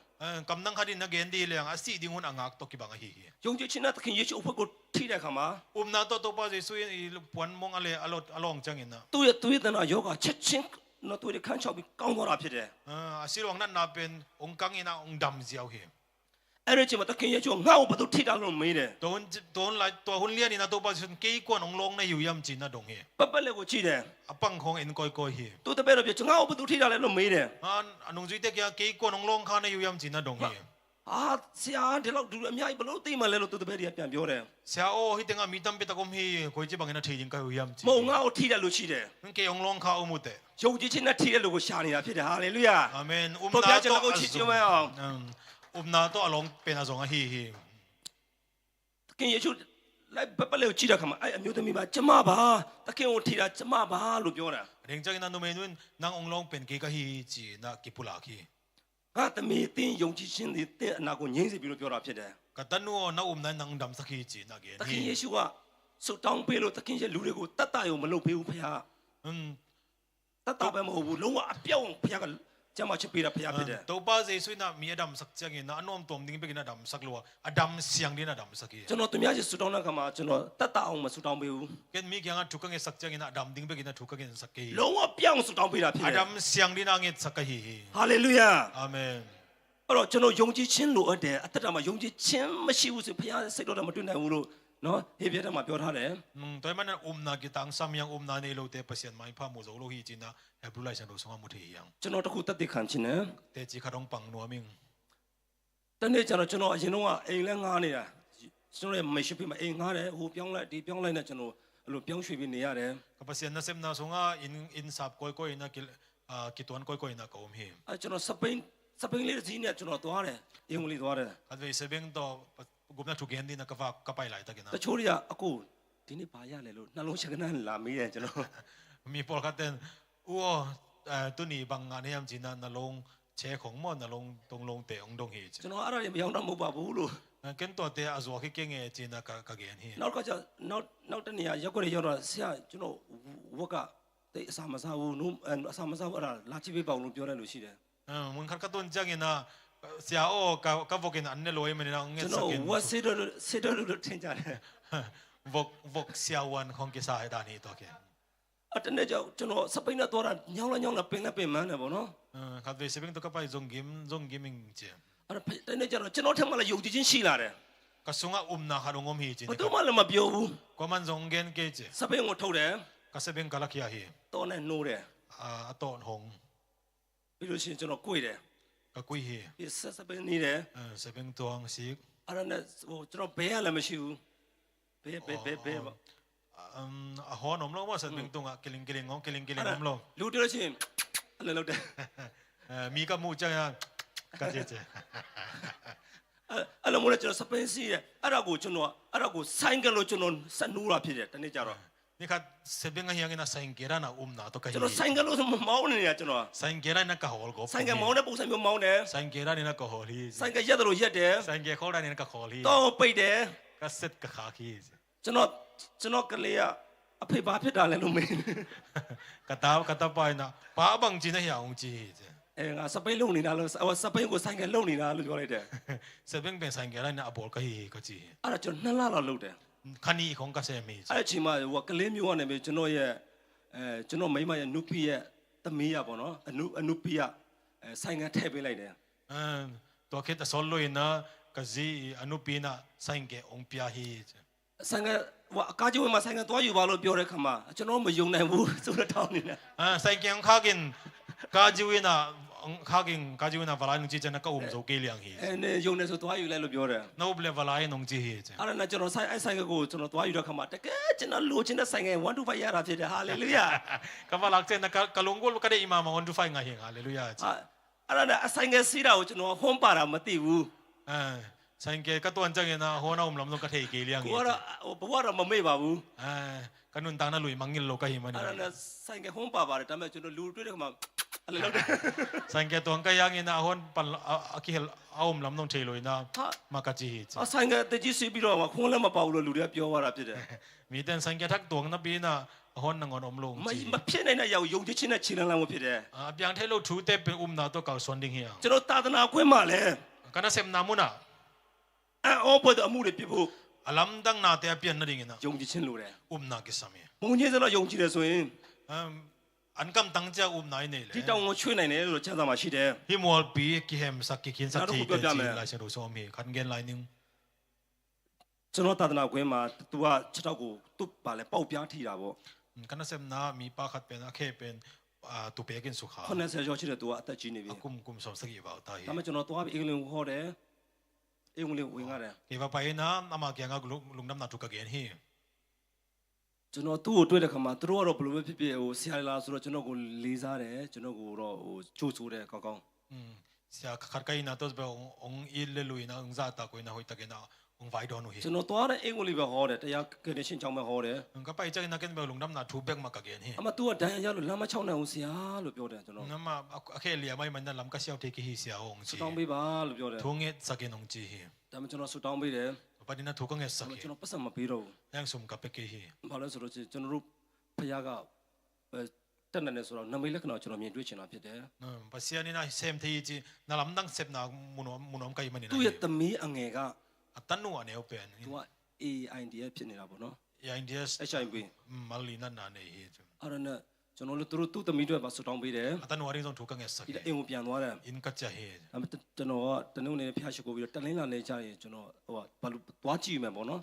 กำนังคดีนักเกณฑ์ดีเลยอ่ะสิดิ้งหุ่นอ่างตกิบังฮี ယုံကြည်ခြင်းနဲ့သခင်ယေရှုအဖို့ကိုထိတဲ့အခါမှာ นาตัวป้าเยซูปวนมงอะไรอลองจังอินนะ သူ့ရဲ့သွေးသနာယောဂချက်ချင်းနော်သူတွေခန်းချောက်ပြီးကောင်းသွားတာဖြစ်တယ် สิลวงนั้นน่าเป็นองค์กังอินะองค์ดำเจียวฮี အဲ့ဒီချိန်မှာသခင်ယေရှုငါ့ကိုဘယ်သူထိတာလို့မေးတယ် ตัวไล่ตัวหุ่นเลี้ยนี่นะตัวป้าเยซูกี่กวนองค์ลงในอยู่ยำจีนะดงฮี ပတ်ပတ်လက်ကိုကြည့်တယ် อปังของเอ็นก้อยฮี သူတပည့်တော်ပြောငါ့ကိုဘယ်သူထိတာလဲလို့မေးတယ် อันนุ่งจุยเตกี้กี่กวนองค์ลงข้าในอยู่ยำจีนะดงฮี အာဆရာဒီလောက်လူအများကြီးဘလို့သိမှလဲလို့သူတပည့်တွေကပြန်ပြောတယ် เสียโอ้ฮิตงามีตั้มไปตะกุมฮีคุยจีบังอินะทีจิงก้อยอยู่ยำจี မဟုတ်ငါ့ကိုထိတယ်လို့ရှိတယ် มันกี่องค์ลงข้าอุมุตเต ယုံကြည်ခြင်းနဲ့ထိတဲ့လူကိုရှာနေတာဖြစ်တယ်ဟာလေလုယာ อาเมน ဘုရားကျွန်တော်ကိုချီးကျူးမအောင် นาตัวอลงเป็นอาจงฮี သခင်ယေရှုလိုက်ပတ်ပတ်လက်ကိုကြည့်တဲ့အခါမှာအဲ့အမျိုးသမီးပါကျမပါသခင်ကိုထိတာကျมပါလို့ပြောတာ เรื่องจากนั้นนูเมนุนนางองลงเป็นกี่กะฮีจีนักกิปุลาคี ငါသမီးတင်းယုံကြည်ခြင်းတွေတဲ့အနာကိုငြိမ့်စေပြီးလို့ပြောတာဖြစ်တယ် กัตันนัวนานั้นนางดำสักฮีจีนักเกณฑ์ သခင်ယေရှုကဆုတောင်းပေးလို့သခင်ရဲ့လူတွေကိုတတ်တရုံမလုပ်ပေးဘူးဖခင်တတ်တပဲမဟုတ်ဘူးလုံးဝအပြောင်းဖခင်ကကျမချစ်ပေးတာဖခင်ဖြစ်တယ် ตัวป้าเจสุน่ะมีอดัมสักจังเงินนะอันนู้นตัวดิ้งเป็นอดัมสักลัวอดัมเสียงดีนะอดัมสักฮี ကျွန်တော်သူများချစ်ဆုတောင်းတဲ့အခါမှာကျွန်တော်တတ်တအောင်မဆုတောင်းပေးဘူး เกณฑ์มีกี่งานถูกกันเงินสักจังเงินอดัมดิ้งเป็นถูกกันเงินสักฮี လုံးဝပြောင်းဆုတောင်းပေးတာဖြစ် อ တယ် ดัมเสียงดีนะเงินสักฮี ဟာလေလုယာ อาเมน အဲ့တော့ကျွန်တော်ယုံကြည်ခြင်းလိုအပ်တယ်အသက်တာမှာယုံကြည်ခြင်းမရှိဘူးဆိုဖခင်စိတ်တော်မတွေ့နိုင်ဘူးလို့နော်ဟေပြတ်မှာပြောထားတယ် ตัวมันนากิตังสามียังนาในโลเตปเสียนไม่พามุโซโลฮีจีน่ะเฮบรูไลชันโรสงามุทียัง ကျွန်တော်တခုတက်တည်ခံခြင်းနဲ့ เตจิคาดองปังนัวมิง တနေ့ကျတော့ကျွန်တော်အရင်တော့အိမ်လဲငားနေတာကျွန်တော်ရဲ့မရှိပြီမအိမ်ငားတယ်ဟိုပြောင်းလိုက်ဒီပြောင်းလိုက်နဲ့ကျွန်တော်အဲ့လိုပြောင်းရွှေ့ပြီးနေရတယ် กับเสียนน่ะเซมน่ะสงาอินซับก้อยๆนะกิตวนก้อยๆนะกอมฮี အဲ့ကျွန်တော်စပိန်လေးတစ်စီးနဲ့ကျွန်တော်သွားတယ်အင်္ဂလိပ်သွားတယ် กัดเวเซเบงต่อกุมน่ะถูกเกนดีนะกะฟากะไปหลายตะกินะ တချို့တွေကအခုဒီနေ့ဘာရလဲလို့နှလုံးချက်ကနန်းလာမေးတယ်ကျွန်တော် มีปอลกัดเตนอู๋ตุนีบังงานยามจีน่ะนะลงเชของมอนะลงตรงลงเตองดงฮี ကျွန်တော်အဲ့ဒါတွေမရောက်တော့မဟုတ်ပါဘူးလို့ เกนตัวเตอะซัวคิเกงเอจีน่ะกะเกนฮี နောက်ကကျနောက်တနေရာရက်ွက်ရောက်တော့ဆရာကျွန်တော်ဝက်ကတိတ်အစာမစားဘူးနုအစာမစားဘူးအဲ့ဒါလာချိပေးပါဦးလို့ပြောတယ်လို့ရှိတယ် มึงคัดกะตุนจังอินะเสียโอกะวกินอันเนลอยมันนะเง ကျွန် สัก တော် เกน ဝက်စစ်တော့လို့ထင်ကြတယ် วกเสียวันของกิสาให้ดานี่ตัวแก အဲ့တနေ့ကျကျွန်တော်စပိန်နဲ့သွားတာညောင်းလာပင်နဲ့ပင်မန်းတယ်ပေါ့နော် ครับเวเซเบงตัวก็ไปจงกิมมิงเจ အဲ့တနေ့ကျတော့ကျွန်တော်ထက်မှလည်းယုံကြည်ခြင်းရှိလာတယ် ก็สุงะนาหารงอมฮีจิ ဘယ်သူမှလည်းမပြောဘူး ก็มันจงเกนเกเจ စပိန်ကိုထုတ်တယ် ก็เซเบงกะลักยาฮี တော့နဲ့နှိုးတယ် อะตอนหง ပြီးလို့ရှိရင်ကျွန်တော်ကိုွေတယ် ก็กุยฮี ပြီးစပိန်နေတယ် เซเบงตวงซิก အဲ့ဒါနဲ့ဟိုကျွန်တော်ဘဲရလည်းမရှိဘူးဘဲပေါ့ อะฮอนอมลงว่าเซเบงตวงอะกิลิงงองกิลิงอมลง လူတွေ့လို့ရှိရင်အဲ့လိုလုပ်တယ် มีกะมูจังกะเจเจ အဲ့လိုမျိုးလည်းကျွန်တော်စပိန်စီးတယ်အဲ့ဒါကိုကျွန်တော်အဲ့ဒါကိုဆိုင်းကလို့ကျွန်တော်စနူးတာဖြစ်တယ်တနေ့ကျတော့ นี่ค่ะเซเบงยังนะไซน์เกรานะนาตัวกะฮี ကျွန်တော်ဆိုင်ကလို့မောင်းနေတာကျွန်တော် ไซน์เกรานะกะฮอลก็ ဆိုင်ကမောင်းတဲ့ပုံစံမျိုးမောင်းတယ် ไซน์เกรานี่นะกะฮอลี ဆိုင်ကရက်တယ်လို့ရက်တယ် ไซน์เกขอดานี่นะกะฮอลี တော့ပိတ်တယ် ก็เซตกะขาคี ကျွန်တော်ကလေးကအဖေဘာဖြစ်တာလဲလို့မေး กะตาไปนะป้าบังจีนะยาองจีเจ အဲငါစပိန်လုံနေတာလို့စပိန်ကိုဆိုင်ကလုံနေတာလို့ပြောလိုက်တယ် เซเบงเป็นไซน์เกรานะอบอลกะฮีก็จี အဲ့ဒါကျွန်တော်2လလောက်လုပ်တယ် คันนี้ของกะเซมี အဲ့အချိန်မှာဟိုကလေးမျိုးကနေပဲကျွန်တော်ရဲ့ကျွန်တော်မိမရဲ့နုပီရဲ့သမီးရပေါ့နော်အနုပီရဆိုင်ကထည့်ပေးလိုက်တယ် ตัวคิดสอนเลยนะกะจีอนุปีนะไซน์เกองปยาฮี ဆိုင်ကဟိုအကားကျဝင်မှာဆိုင်ကသွားယူပါလို့ပြောတဲ့ခါမှာကျွန်တော်မယုံနိုင်ဘူးဆိုတော့တောင်းနေတယ် ไซน์เกองคากินกาจิวินะ kaging kajiw na valay nung chicha na kaum zo kiliang hi အဲနဲ့ယုံနေဆိုသွားယူလိုက်လို့ပြောတယ် no ble valay nung chi hi အဲ့ဒါနဲ့ကျွန်တော်ဆိုင်ကကိုကျွန်တော်သွားယူတဲ့ခါမှာတကယ်ကျွန်တော်လိုချင်တဲ့ဆိုင်က125ရတာဖြစ်တယ်ဟာလေလုယာ kavalak chen na kalunggol kada imama on to fay nga hi hallelujah အဲ့ဒါနဲ့အဆိုင်ကစီးတာကိုကျွန်တော်ဟွန်းပါတာမသိဘူး sanke katuan chang na hona lam nung kathei kiliang hi ကိုကတော့ဘဝတော့မမေ့ပါဘူး kanun tang na lui mangil lo ka hi mani အဲ့ဒါနဲ့ဆိုင်ကဟွန်းပါပါတယ်ဒါပေမဲ့ကျွန်တော်လူတွေ့တဲ့ခါမှာအဲ့လိုလုပ်တယ် sanke tuang ka yang ina hon pal akihel aum lam nung thei loi na makachi hi အဆိုင်ကတကြီးစီးပြီးတော့ခွန်းလည်းမပေါဘူးလို့လူတွေကပြောသွားတာဖြစ်တယ် mi ten sanke thak tuang na bi na hon nang on om long မ chi ဖြစ်နိုင်တဲ့ရောက်ယုံကြည်ခြင်းနဲ့ခြေလန်းလန်းဖြစ်တယ် abyang thei lo thu te pe na to ka son ding hi ကျွန်တော်သာသနာခွင့်မှာလည်း kana sem na muna အောပေါ်တဲ့အမှုတွေပြဖို့ alam dang na te apian na ding ina ယုံကြည်ခြင်းလိုတယ် na kisami မုံကြီးစတော့ယုံကြည်တယ်ဆိုရင် an kam tang cha nai nei ဒီ le တောင်ကိုချွေးနိုင်တယ်လို့ချမ်းသာမှာရှိတယ် hi mol pi ki hem sak ki kin sak Naru thi ko ke pya chi me. la se ro so mi khan gen lai ning ကျွန်တော်သာသနာခွင့်မှာ तू ကချက်တော့ကိုသူ့ပါလဲပေါက်ပြားထိတာပေါ့ kana sem na mi pa khat pen a khe pen tu pe kin su kha 80ကျော်ရှိတယ် तू ကအသက်ကြီးနေပြီ kum som sak i ba ta hi ဒါပေမဲ့ကျွန်တော်သွားပြီးအင်္ဂလိပ်ကိုဟောတယ်အင်္ဂလိပ်ဝင်ရတယ် ke ba pa na ama kya nga lung nam na tu ka gen hi ကျွန်တော်သူ့ကိုတွေ့တဲ့ခါမှာသူတို့ကတော့ဘယ်လိုပဲဖြစ်ဖြစ်ဟိုဆရာလာဆိုတော့ကျွန်တော်ကိုလေးစားတယ်ကျွန်တော်ကိုတော့ဟိုကြိုးဆိုတယ်ကောင်းကောင်း sia khat kai na to be ong il le lui na ong za ta ko na hoi ta ke na ong vai don hi ကျွန်တော်သွားတဲ့အင်္ဂလိပ်ပဲဟောတယ်တရားကင်းရှင်းချောင်းပဲဟောတယ် ka pa cha na ken be lung nam na thu bek ma ka gen hi အမ तू ကဒဏ်ရာရလို့လမ်းမချောင်းနိုင်ဘူးဆရာလို့ပြောတယ်ကျွန်တော် na ma akhe lia mai man na lam ka siaw te ki hi sia ong ဆူ chi တောင်းပေးပါလို့ပြောတယ် thong et sa gen ong chi hi ဒါပေမဲ့ကျွန်တော်ဆူတောင်းပေးတယ် pa din na thu ka nge sa ဒါပေမဲ့ ki ကျွန်တော်ပတ်စံမပေးတော့ဘူး yang sum ka pe ke hi ဘာလဲဆိုတော့ကျွန်တော်တို့ဖခင်ကတက်နေတယ်ဆိုတော့နမိတ်လက္ခဏာကျွန်တော်မြင်တွေ့ချင်တာဖြစ်တယ် pa sia ni na sem the chi na lam dang sep na munom kai mani na သူ့ရဲ့သမီးအငယ်က atanu ane open သူက AIDS ဖြစ်နေတာပေါ့နော် ya india HIV mali na na ne hi အဲ့ဒါနဲ့ကျွန်တော်တို့သူ့သမီးတွေပါဆူတောင်းပေးတယ် atanu ari zong thu ka nge sa ဒီ ki အင်ကိုပြန်သွားတယ် in ka cha hi ဒါပေမဲ့ကျွန်တော်ကတနုံနေဖျားရှိကိုပြီးတော့တလင်းလာနေကြရင်ကျွန်တော်ဟိုဘာလို့သွားကြည့်မယ်ပေါ့နော်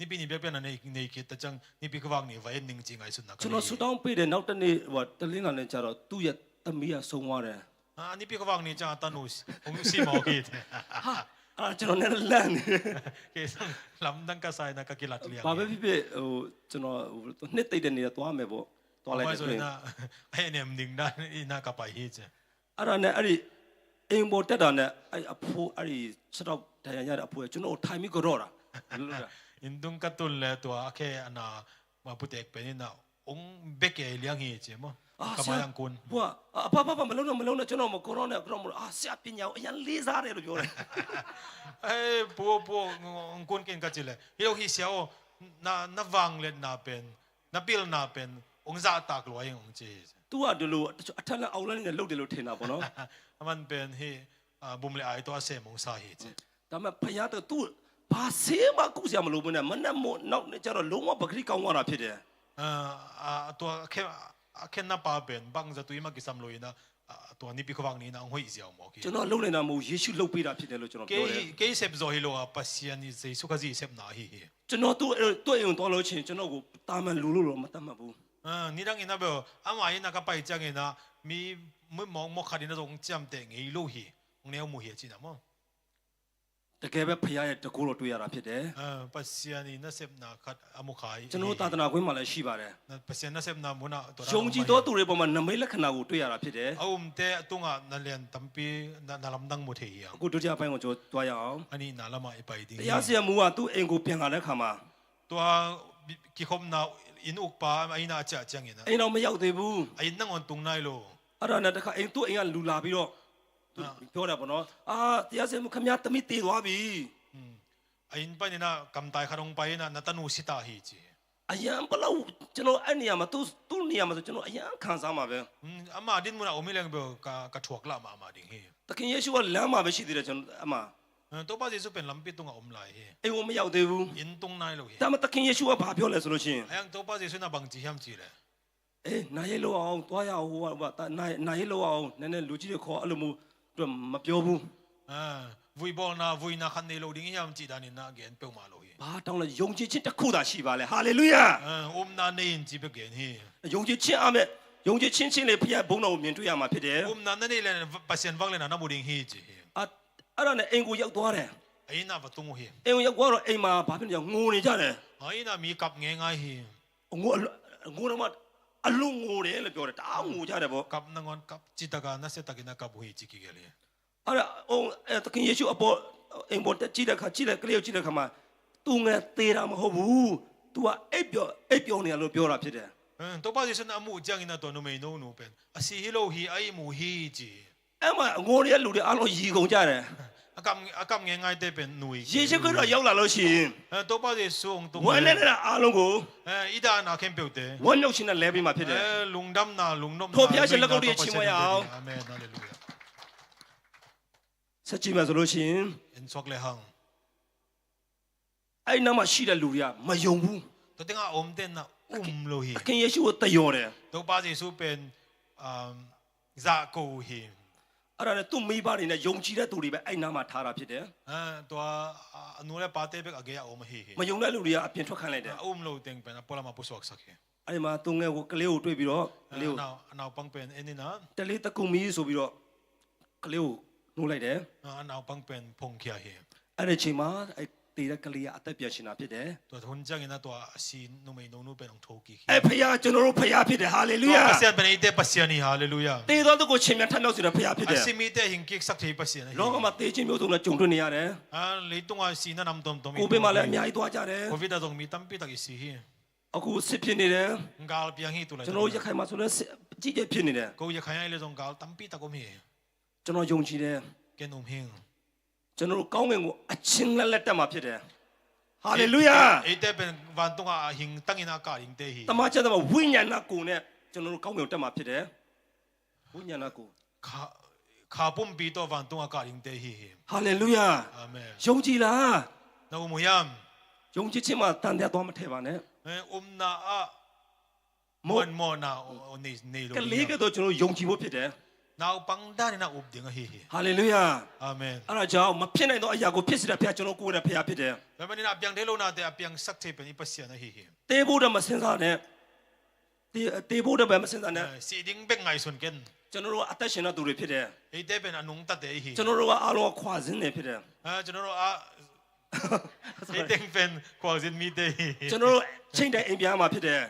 ni pi ni bek na nei ki ta chang ni pi kwang ni vai ning chi ngai sun na ကျွန်တော်ဆူတောင်းပေးတယ်နောက်တနေ့ဟိုတလင်းလာနေကြတော့သူ့ရဲ့သမီးကဆုံးသွားတယ် ni pi kwang ni cha atanu ong si mo ki ဟာအဲ့ကျွန်တော်လည်းလန့်နေ ke sang lam dang ka sai na ka kilat liang ဘာပဲဖြစ်ဖြစ်ဟိုကျွန်တော်နှစ်သိတဲ့နေရာသွားမယ်ပေါ့သွားလိုက်တယ်ဆိုရင် na ai nem ning da ina ka pai hi che အဲ့ဒါနဲ့အဲ့ဒီအိမ်ပေါ်တက်တာနဲ့အဲ့အဖိုးအဲ့ဒီချက်တော့ဒဏ်ရာရတဲ့အဖိုးကကျွန်တော်ထိုင်ပြီးကြော့တာလို့လား in dung ka tul le to akhe ana ma putek pe ni na ong bek e liang hi che mo ka ma yang kun ဘွာအဖမလုံးနဲ့ကျွန်တော်မကြော့နဲ့ကြော့မလို့ဆရာပညာကိုအရင်လေးစားတယ်လို့ပြောတယ် ai po ong kun ken ka chile hi hi siao na wang le na pen na bil na pen ong za tak lo ong che तू ကဒီလိုအထက်နဲ့အောက်လမ်းနဲ့လှုပ်တယ်လို့ထင်တာပေါ့နော် aman pen hi bum le ai to se mong sa hi che ဒါပေမဲ့ဖယားတော့ तू ဘာဆေးမှကုစရာမလိုဘူးနဲ့မနဲ့မို့နောက်ကျတော့လုံးဝပဂရိကောင်းသွားတာဖြစ်တယ် to akhe na pa pen bang za tu ma ki sam lo ina to ni pi khwang ni na ong hoi siao mo ki ကျွန်တော်လှုပ်နေတာမဟုတ်ယေရှုလှုပ်ပေးတာဖြစ်တယ်လို့ကျွန်တော်ပြောတယ် ke sep zo hi lo pasian ni se su ka ji sep na hi ကျွန်တော်သူ့အိမ်သွားလို့ချင်းကျွန်တော်ကိုတာမန်လူလို့တော့မတတ်မှတ်ဘူး ni dang ina be ama ina ka pai chang ina mi mong mo khadi na zong cham te ngei lo hi ong ne mo hi chi na mo တကယ်ပဲဖယားရဲ့တကူလို့တွေ့ရတာဖြစ်တယ် pasian ni na sep na khat amu khai ကျွန်တော်သာသနာခွင့်မှာလည်းရှိပါတယ် pasian na sep na mo na to ယုံကြည်သောသူတွေပေါ်မှာနမိတ်လက္ခဏာကိုတွေ့ရတာဖြစ်တယ် te tunga na len tampi na lam dang mo the ya အခုဒုတိယပိုင်းကိုကျွန်တော်တွားရအောင် ani na lama e pai ding တရားစီရင်မှုကသူ့အိမ်ကိုပြန်လာတဲ့ခါမှာ to ki khom na in uk pa ai na cha chang ina အိမ်တော့မရောက်သေးဘူး ai nang on tung nai lo အဲ့ဒါနဲ့တခါအိမ်သူ့အိမ်ကလူလာပြီးတော့သူပြောတာပေါ့နော်တရားစီရင်မှုခမည်းသမီးတည်သွားပြီ ai pa ni na kam tai kharong pai na natanu sita hi chi အယံဘလို့ကျွန်တော်အဲ့နေရာမှာသူ့နေရာမှာဆိုကျွန်တော်အယံခံစားမှာပဲ ama din mo na umileng be ka thuak la ma ding hi တခင်ယေရှုကလမ်းမှာပဲရှိသေးတယ်ကျွန်တော်အမှ to ba jesu pen lampi tunga umlai hi အိမ်ကိုမရောက်သေးဘူး in tung nai lo hi ဒါမှတခင်ယေရှုကဘာပြောလဲဆိုလို့ရှိရင် ayang to ba jesu na bang chi hyam chi le အေးနိုင်ရလို့အောင်တွားရအောင်ဟိုကနိုင်ရလို့အောင်နည်းနည်းလူကြီးတွေခေါ်အဲ့လိုမျိုးသူမပြောဘူး vui bol na vui na khan nei lo ding hyam chi da ni na gen pe ma lo hi ဘာတောင်းလဲယုံကြည်ခြင်းတစ်ခုသာရှိပါလေဟာလေလုယာ na nei in chi be gen hi ယုံကြည်ခြင်းအမဲ့ ယုံကြည်ချင်းချင်းလေးဖခင်ဘုန်းတော်ကိုမြင်တွေ့ရမှာဖြစ်တယ် nan ni le pasien wang le na buding hi ji အဲ့ဒါနဲ့အိမ်ကိုရောက်သွားတယ် ai na ba tung hi အိမ်ကိုရောက်သွားတော့အိမ်မှာဘာဖြစ်နေကြငိုနေကြတယ် ai na mi kap nge ngai hi ငိုတော့မှအလွန်ငိုတယ်လို့ပြောတယ်တအားငိုကြတယ်ပေါ့ kap na ngon kap chi ta ga na se ta ki na kap hi ji ki ge le အဲ့ဒါတခင်ယေရှုအပေါ်အိမ်ပေါ်တက်ကြည့်တဲ့ခါကြည့်တဲ့ကလေးကိုကြည့်တဲ့ခါမှာသူငယ်သေးတာမဟုတ်ဘူး तू ကအိပ်ပြောနေရလို့ပြောတာဖြစ်တယ် to ba ji sen amu jang ina to no me no no pen asi hi lo hi ai mu hi ji အဲ့မှာငိုနေတဲ့လူတွေအားလုံးရီကုန်ကြတယ် akam nge ngai te pen nui ယေရှုခရစ်တော်ရောက်လာလို့ရှိရင် to ba ji sung tung ဝမ်းနေတဲ့အားလုံးကို ida na khem pe te ဝမ်းမြောက်ခြင်းနဲ့လဲပေးမှာဖြစ်တယ် lung dam na lung nom Thôi, phía trên là câu địa chỉ mới ảo. amen hallelujah ဆက်ကြည့်မယ်ဆိုလို့ရှိရင် in sok le hang အဲ့နားမှာရှိတဲ့လူတွေကမယုံဘူး to tinga om ten na lo hi အခင်ယေရှုကိုတယောတယ် to ba ji su pen za ko hi အဲ့ဒါနဲ့သူ့မိဘတွေနဲ့ယုံကြည်တဲ့သူတွေပဲအဲ့နားမှာထားတာဖြစ်တယ် to anu le pa te be age ya om hi မယုံတဲ့လူတွေကအပြင်ထွက်ခိုင်းလိုက်တယ် lo teng pen pola ma puswak sak hi အဲ့ဒီမှာသူငယ်ကိုကလေးကိုတွေ့ပြီးတော့ကလေးကို now pang pen enina တလေးတကုမီဆိုပြီးတော့ကလေးကိုနှိုးလိုက်တယ် now pang pen phong khia hi အဲ့ဒီချိန်မှာအဲ့တည်တဲ့ကလေးကအသက်ပြည့်ရှင်တာဖြစ်တယ် to hun jang ina to si no me no pen ong thoki အဲ့ဖခင်ကျွန်တော်တို့ဖခင်ဖြစ်တယ်ဟာလေလုယာ pasien ben ite pasien ni hallelujah တည်တော်သူကိုချင်းမြန်ထမြောက်စေတဲ့ဖခင်ဖြစ်တယ် asimi te hin kik sak thei pasien လောကမှာတည်ခြင်းမျိုးစုံနဲ့ကြုံတွေ့နေရတယ် le tunga si na nam tom tom ကိုဘေးမှာလည်းအများကြီးသွားကြတယ် covid da dong mi tam pi tak isi hi အခုစစ်ဖြစ်နေတယ် ngal piang hi tu la ကျွန်တော်ရခိုင်မှာဆိုလည်းကြီးကျယ်ဖြစ်နေတယ် ko ya khaya le dong gal tam pi tak om hi ကျွန်တော်ယုံကြည်တယ် ken hin ကျွန်တော်တို့ကောင်းကင်ကိုအချင်းလက်တက်မှာဖြစ်တယ်ဟာလေလုယာ ite ben van tunga hing tangina ka ring te hi တမန်ကျမ်းမှာဝိညာဏကိုနဲ့ကျွန်တော်တို့ကောင်းကင်ကိုတက်မှာဖြစ်တယ်ဝိညာဏကို kha pum pi to van tunga ka ring te hi ဟာလေလုယာ amen ယုံကြည်လား na mu yam ယုံကြည်ခြင်းမှာတန်တရားသွားမထည့်ပါနဲ့ na a mon mo na nei lo ကလေးကတော့ကျွန်တော်ယုံကြည်ဖို့ဖြစ်တယ် now pang da ni na up ding hi ဟာလေလုယာ amen အဲ့ဒါကြောင့်မဖြစ်နိုင်သောအရာကိုဖြစ်စေတဲ့ဖခင်ကျွန်တော်ကိုယ်နဲ့ဖခင်ဖြစ်တယ် ba mani na piang de lo na te piang sak thei pen ipasian hi တေးဖို့တော့မစင်စားနဲ့တေးဖို့တော့ပဲမစင်စားနဲ့ si ding beng ngai sun ken ကျွန်တော်တို့ကအသက်ရှင်တဲ့သူတွေဖြစ်တယ် ite ben anung ta te hi ကျွန်တော်တို့ကအားလုံးခွာစင်းနေဖြစ်တယ် ကျွန်တော်တို့ ite pen kwazin mi te hi ကျွန်တော်တို့ချိန်တိုင်းအိမ်ပြန်မှာဖြစ်တယ်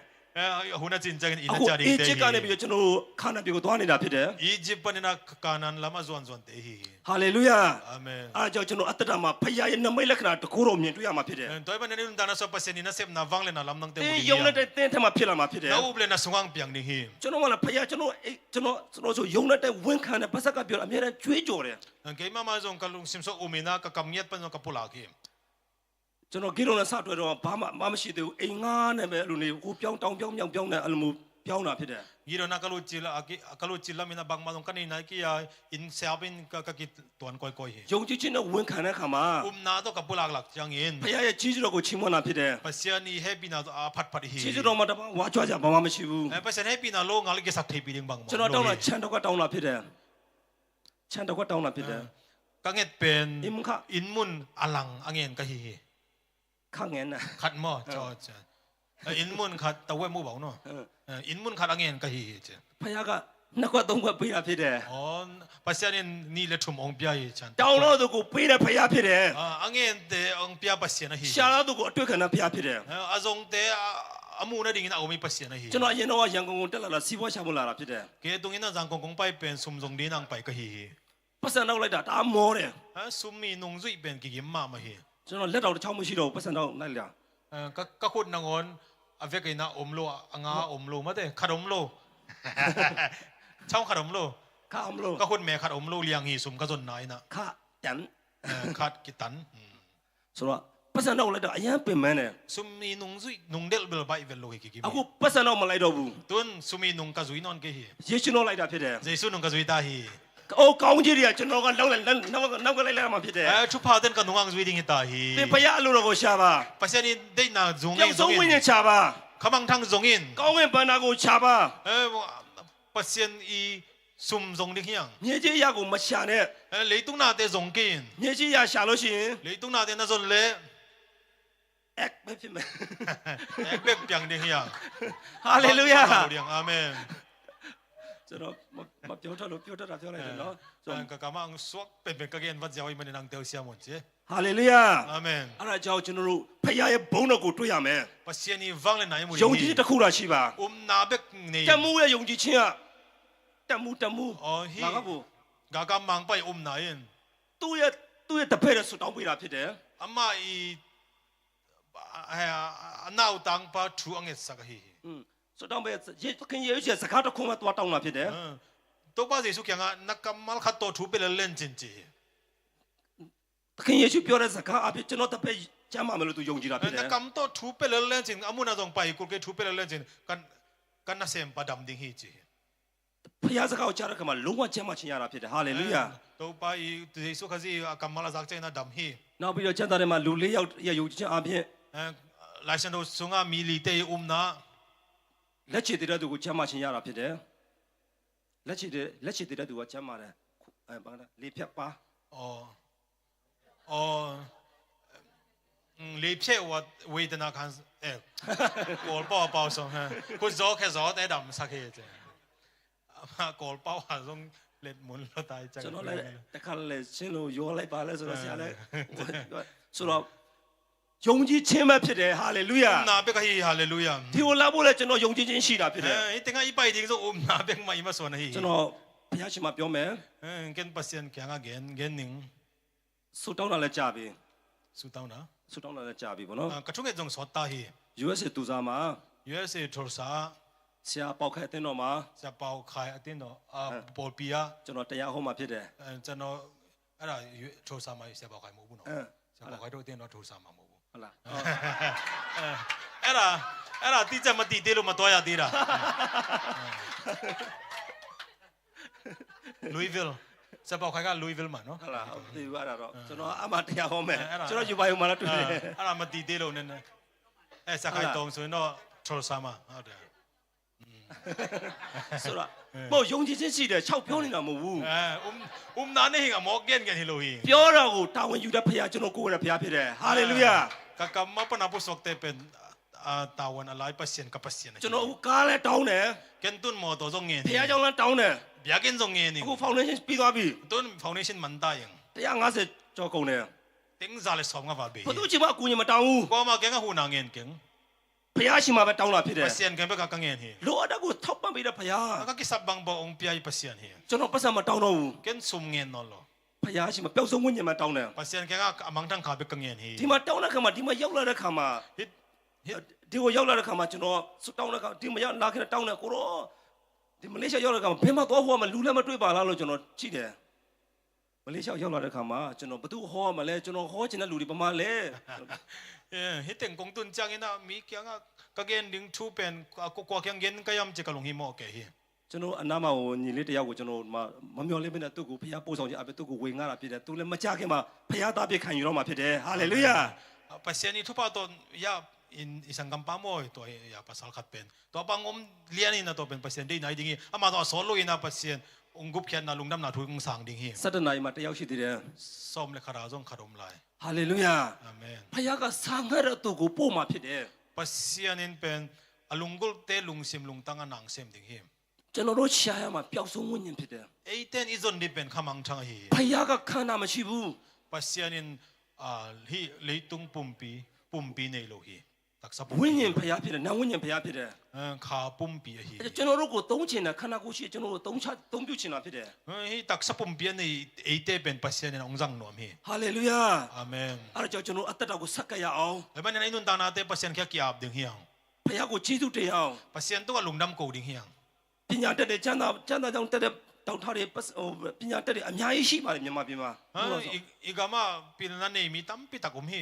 huna chin chang အခု ina chari အေ te ဂျစ်ကနေပြီးကျွန်တော်တို့ခါနာပြေကိုသွားနေတာဖြစ်တယ် Egypt pa nina kanan lama zon zon te hi ဟာလေလုယာ amen အားကြောင့်ကျွန်တော်အတ္တမှာဖခင်ရဲ့နမိတ်လက္ခဏာတကူတော်မြင်တွေ့ရမှာဖြစ်တယ် toy ba nini dana so pasen ina sep na wang le na lam nang te တေး mu ယုံတဲ့တင်းထမှာဖြစ်လာမှာဖြစ်တယ် na uble na sungang piang ni hi ကျွန်တော်ကလည်းဖခင်ကျွန်တော်ဆိုယုံတဲ့ဝန်ခံတဲ့ပါစကပြောအများနဲ့ကြွေးကြော်တယ် kay mama zong kalung simso umina ka kamyat pa no kapula ki ကျွန်တော်ဂိရုနဲ့စတွေ့တော့ဘာမှမရှိသေးဘူးအိမ်ငါနဲ့ပဲလူတွေကိုပြောင်းတောင်းပြောင်းမြောင်ပြောင်းနဲ့အလိုမျိုးပြောင်းတာဖြစ်တယ် giro na kalu chila mina bang manong kanina ki ya in sabin ka ki tuan koi koi hi ယုံကြည်ခြင်းနဲ့ဝန်ခံတဲ့အခါမှာ na to kapula lak chang in ဖခင်ရဲ့ကြီးစွာတော်ကိုချီးမွမ်းတာဖြစ်တယ် pasya ni happy na phat phat hi ကြီးစွာတော်မှာတပဝါကြွားကြဘာမှမရှိဘူး pasya happy na lo ngal ki sak thei pi ding bang ကျွန်တော်တောင်းတာချန်တော့ကတောင်းတာဖြစ်တယ်ချန်တော့ကတောင်းတာဖြစ်တယ် ka nget pen im kha in mun alang angen ka hi ခငင်နာ khat mo cho cha in mun khat ta we mu ba no in mun khat angen ka hi che ဖခင်ကနှစ်ခွက်သုံးခွက်ပေးတာဖြစ်တယ် on pasya ni le thum ong pya hi chan တောင်းလို့သူကိုပေးတဲ့ဖခင်ဖြစ်တယ် angen te ong pya pasya na hi ရှာလို့သူကိုအတွေ့ခံတဲ့ဖခင်ဖြစ်တယ် azong te amu na ding na omi pasya na hi ကျွန်တော်အရင်တော့ရန်ကုန်ကိုတက်လာတာစီးပွားရှာဖို့လာတာဖြစ်တယ် ke tung ina jang kong kong pai pen sum jong din ang pai ka hi ပတ်စံတော့လိုက်တာဒါမောတယ် sum mi nong zui pen ki gim ma ma hi ကျွန်တော်လက်တော်တစ်ချောင်းမရှိတော့ပတ်စံတော့လိုက်လာ ka khut nangon avek ina omlo anga omlo ma te kharom lo chau kharom lo ခါအမလို့ ka khut me khat omlo liang hi sum ka jon nai na ခါတန် khat ki tan ဆိုတော့ပတ်စံတော့လိုက်တာအရင်ပင်မန်းတယ် sum mi nong zui nong del bel bai vel lo hi ki gi အခုပတ်စံတော့မလိုက်တော့ဘူး tun sumi nong ka zui non ke hi ယေရှုတော့လိုက်တာဖြစ်တယ် jesu nong ka zui ta hi အိုးကောင်းကြီးတွေကကျွန်တော်ကလောက်လိုက်နောက်ကလိုက်လာမှာဖြစ်တယ် chu pha den ka nong ang zui ding ta hi သင်ဖခင်အလိုတော်ကိုရှာပါ pasya ni dei na zong ကျောင်းဆုံးဝိညာဉ်ချပါ khamang thang zong in ကောင်းကင်ဘန္နာကိုချပါ pasien i sum zong ding hiang မြေကြီးရကိုမရှာနဲ့ leitung na te zong kin မြေကြီးရရှာလို့ရှိရင် leitung na te na zon le အဲ့ပဲဖြစ်မယ် bek piang ding hiang ဟာလေလုယာ amen ကျွန်တော်မပြောထလို့ပြောတတ်တာပြောလိုက်တယ်နော် kakamang swak pen kagen wat jawi man nang teu sia mon che ဟာလေလုယာ amen အဲ့ဒါကြောင့်ကျွန်တော်တို့ဖခင်ရဲ့ဘုန်းတော်ကိုတွေ့ရမယ် pasien ni wang le nai mo ယုံကြည်တစ်ခုလာရှိပါ na bek ni တမှုရဲ့ယုံကြည်ခြင်းကတမှု oh hi ငါကဘူး gakamang pai na yin သူ့ရဲ့တပည့်ရဲ့ဆုတောင်းပေးတာဖြစ်တယ် ama i anau tang pa thu anget sakahi ဆုတောင်းပေးရေသခင်ယေရှုရဲ့စကားတစ်ခုမှသွားတောင်းတာဖြစ်တယ် to ba jesu kyanga nakamal khat to thu pe len chin chi သခင်ယေရှုပြောတဲ့စကားအဖြစ်ကျွန်တော်တပည့်ကျမ်းမာမယ်လို့သူယုံကြည်တာဖြစ်တယ် nakam to thu pe len chin amuna dong pai ku ke thu pe len chin kan na sem pa dam ding hi chi ဖခင်စကားကိုကြားတဲ့အခါမှာလုံးဝကျမ်းမာခြင်းရတာဖြစ်တယ်ဟာလေလုယာ to pa i jesu khazi akamala zak chena dam hi နောက်ပြီးတော့ကျမ်းစာထဲမှာလူ၄ယောက်ရဲ့ယုံကြည်ခြင်းအဖြစ် laisen do sunga mili te na လက်ချေတဲ့သူကိုကျမ်းမာခြင်းရတာဖြစ်တယ်လက်ချေတဲ့သူကကျမ်းမာတယ်ဘာလဲလေဖြတ်ပါ လေဖြက်ဝေဒနာခံကောပေါပေါဆောင်ဟဲကိုဇောခဲဇောတဲ့ဒမ်စခဲတဲ့ကောပေါဟာဆုံးလက်မွန်လတိုင်းကြ ကျွန်တော်လည်းတခါလေရှင်းလို့ရောလိုက်ပါလဲဆိုတော့ဆရာလည်းဆိုတော့ယုံကြည်ခြင်းပဲဖြစ်တယ်ဟာလေလုယာ နာဘက်ကဟီဟာလေလုယာ ဒီကိုလာဖို့လဲကျွန်တော်ယုံကြည်ခြင်းရှိတာဖြစ်တယ် တင်ကအိပိုင်ဒီဆိုနာဘက်မှာမဆိုနေဟီ ကျွန်တော်ဘုရားရှင်မပြောမယ် ကန်ပတ်စင်ကျန်ကဂန်နင်း ဆူတောင်းတာလည်းကြာပြီ ဆူတောင်းတာ ဆူတောင်းတာလည်းကြာပြီဗောနော် ကထုငယ်ကြုံစောတာဟီ USA တူစာမှာ USA ထောစာ ဆရာပေါက်ခဲတဲ့တော့မှာ စပေါခိုင်အတင်းတော့ပေါ်ပီယာ ကျွန်တော်တရားဟောမှာဖြစ်တယ် ကျွန်တော်အဲ့ဒါထောစာမှာစပေါခိုင်မဟုတ်ဘူးနော်စပေါခိုင်တော့အတင်းတော့ထောစာမှာမဟုတ်ဘူး ဟုတ်လား အဲ့ဒါတိကျမတိသေးလို့မတော်ရသေးတာ Louisville စပေါခိုင်က Louisville မှာနော် ဟုတ်လားဟုတ်ပြီအဲ့ဒါတော့ကျွန်တော်အမှတရားဟောမယ်ကျွန်တော်ယူပါယူမှာလားတွေ့တယ် အဲ့ဒါမတိသေးလို့နည်းနည်းစခိုင်တုံဆိုရင်တော့ထောစာမှာဟုတ်တယ် ဆိုတော့ဘောယုံကြည်ခြင်းရှိတယ်၆ပြောနေတာမဟုတ်ဘူး နာနေဟင်မော့ကန်ကန်ဟီလိုဟီ ပြောတော့ကိုတာဝန်ယူတဲ့ဖခင်ကျွန်တော်ကိုယ်ရဖခင်ဖြစ်တယ်ဟာလေလုယာ kakama pa na po sokte pen tawan alai pasien ka pasien ကျွန်တော်အခုကားလဲတောင်းတယ် kentun mo to zong ngen ဖခင်ကြောင့်လဲတောင်းတယ် biakin zong ngen အခု foundation ပြီးသွားပြီ tun foundation man ta yang 150ကျော်ကုန်တယ် ting zale som nga va be ဘသူ့ချိန်မှာအကူညီမတောင်းဘူး ko ma kenga hu na ngen keng ဖခင်ရှိမှပဲတောင်းတာဖြစ်တယ် pasien ken be ka ngen hi လိုအပ်တဲ့ကိုထောက်ပံ့ပေးတဲ့ဖခင် ka kisabang ba ong piai pasien hi ကျွန်တော်ပတ်စံမတောင်းတော့ဘူး ken sum ngen no lo ဖခင်ရှိမှပျောက်ဆုံးဝိညာဉ်မှာတောင်းတယ် pasien kenga amang tang ka be ka ngen hi ဒီမှာတောင်းတဲ့ခါမှာဒီမှာရောက်လာတဲ့ခါမှာ hit ဒီကိုရောက်လာတဲ့ခါမှာကျွန်တော်တောင်းတဲ့ခါဒီမှာရောက်လာခဲ့တောင်းတယ်ကိုတော့ဒီမလေးရှားရောက်လာတဲ့ခါမှာဘယ်မှာသွားဟောမှာလူလည်းမတွေ့ပါလားလို့ကျွန်တော်ကြည့်တယ်မလေးရှားရောက်လာတဲ့ခါမှာကျွန်တော်ဘသူဟောမှာလဲကျွန်တော်ဟောချင်တဲ့လူတွေပမာလဲ hit teng kong tun chang ina mi kenga ka gen ding thu pen ko ko kyang gen kayam che kalong hi mo ke hi ကျွန်တော်အနားမှာကိုညီလေးတယောက်ကိုကျွန်တော်မမျော်လင့်မနဲ့သူ့ကိုဖခင်ပို့ဆောင်ခြင်းအပြင်သူ့ကိုဝေငှတာဖြစ်တယ်သူလည်းမကြခင်မှာဖခင်သားပြခံယူတော့မှာဖြစ်တယ်ဟာလေလုယာ pasien ni thu pa to ya in isang kampa mo to ya pasal khat pen to pangom lian ina to pen pasien dei nai dingi ama to solo ina pasien unggup kyan na lungnam na thu ng sang ding hi 17နိုင်မှာတယောက်ရှိသေးတယ် som le khara jong kharom lai ဟာလေလုယာ amen ဖခင်ကဆာငှတဲ့သူကိုပို့မှာဖြစ်တယ် pasien in pen alunggul te lungsim lungtang anang sem ding hi ကျွန်တော်တို့ရှာရမှာပျောက်ဆုံးဝိညာဉ်ဖြစ်တယ် eiten izon di pen khamang thang hi ဖခင်ကခန္ဓာမရှိဘူး pasien in hi leitung pumpi nei lo hi taksa ဝိညာဉ်ဖခင်ဖြစ်တယ်နာဝိညာဉ်ဖခင်ဖြစ်တယ် kha pumpi hi ကျွန်တော်တို့ကိုသုံးချင်တဲ့ခန္ဓာကိုယ်ရှိကျွန်တော်တို့သုံးပြုချင်တာဖြစ်တယ် hi taksa pumpi nei eite pen pasien in ongjang nom hi ဟာလေလုယာ amen အဲ့ဒါကြောင့်ကျွန်တော်အသက်တာကိုဆက်ကရအောင် leban na inun ta na te pasien kya kiap ding hiang ဖခင်ကိုကြီးစုတင်အောင် pasien to lungdam ko ding hiang ပညာတတ်တဲ့ကျမ်းသာကြောင့်တက်တဲ့တောက်ထားတဲ့ပညာတတ်တဲ့အများကြီးရှိပါတယ်မြန်မာပြည်မှာ igama pinana nei mi tam pitakum hi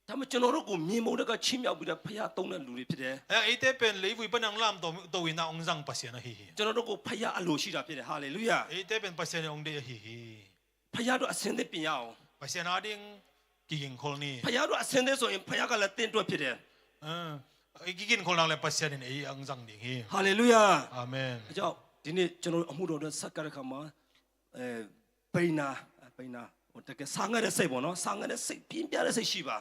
ဒါမှကျွန်တော်တို့ကိုမြင်မုံတကချင်းမြောက်ပြီးတော့ဖခင်သုံးတဲ့လူတွေဖြစ်တယ် eite pen leivui panang lam to wina ongjang pasien hi ကျွန်တော်တို့ကိုဖခင်အလိုရှိတာဖြစ်တယ်ဟာလေလုယာ eite pen pasien ong de hi ဖခင်တို့အစင်သစ်ပြင်ရအောင် pasien ading kiging khol ni ဖခင်တို့အစင်သစ်ဆိုရင်ဖခင်ကလည်းတင့်တွက်ဖြစ်တယ် kigin khol nang le pasien in ei ongjang ding hi ဟာလေလုယာ amen အကြောင်းဒီနေ့ကျွန်တော်အမှုတော်နဲ့ဆက်ကတဲ့ခါမှာပိနာဟိုတကယ်ဆာငတ်တဲ့စိတ်ပေါ့နော်ဆာငတ်တဲ့စိတ်ပြင်းပြတဲ့စိတ်ရှိပါ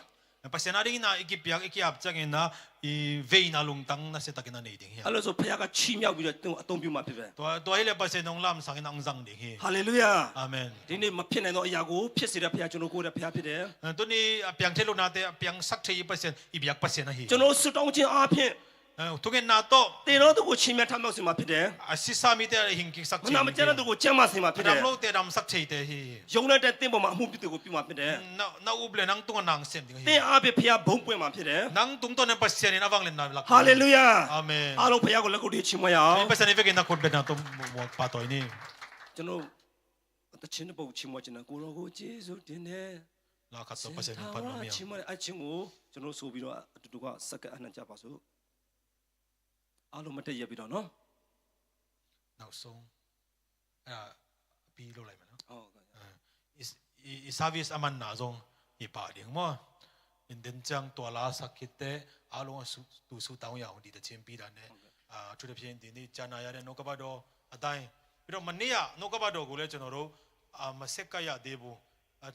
pasien na rin na ikipiak ikiap changin na i vein na lungtang na setakin na needing အဲ့လိုဆိုဖခင်ကချီးမြှောက်ပြီးတော့အသုံးပြုမှာဖြစ်တယ် to hele pasien nong lam sangin ang zang ding hi ဟာလေလုယာ amen ဒီနေ့မဖြစ်နိုင်သောအရာကိုဖြစ်စေတဲ့ဖခင်ကျွန်တော်ကိုယ်တဲ့ဖခင်ဖြစ်တယ် to ni apiang thelo na te apiang sak thei pasien ibiak pasien na hi ကျွန်တော်ဆုတောင်းခြင်းအားဖြင့် tungen na to တေတော်သူကိုချီးမြှောက်ထမြောက်စေမှာဖြစ်တယ် asisa mi te hingki sak မနာမကျန်တဲ့သူကိုကျမ်းမာစေမှာဖြစ်တယ် ram lo te ram sak thei te hi ယုံတဲ့တင်းပေါ်မှာအမှုပြုတဲ့ကိုပြုမှာဖြစ်တယ် na uble nang tunga nang sem ding တင်း hi အားဖြင့်ဖခင်ဘုံပွင့်မှာဖြစ်တယ် nang tung to ne pasien in avang len na lak ဟာလေလုယာ amen အားလုံးဖခင်ကိုလက်ကိုတီချီးမွမ်းရအောင် ni pasien ivekin na kod na to pa to ni ကျွန်တော်တခြင်းတစ်ပုတ်ချီးမွမ်းခြင်းနဲ့ကိုရောကိုကျေးဇူးတင်တယ် la khat to pasien pan no mi ချီးမွမ်းတဲ့အချင်းကိုကျွန်တော်ဆိုပြီးတော့အတူတူကစက္ကန့်အနှံ့ကြပါစို့အားလုံးမတည့်ရပြီးတော့နော် နောက်ဆုံးပြီးလို့လိုက်မယ်နော် ဟုတ်ကဲ့ is service aman na zong ipa ding mo in den chang to la sakit te along tu su taw ya di de chen pi da ne chu de phin din ni chana ya de no ka ba do atai pi do mania no ka ba do ko le ကျွန်တော်တို့မဆက်ကရသေးဘူး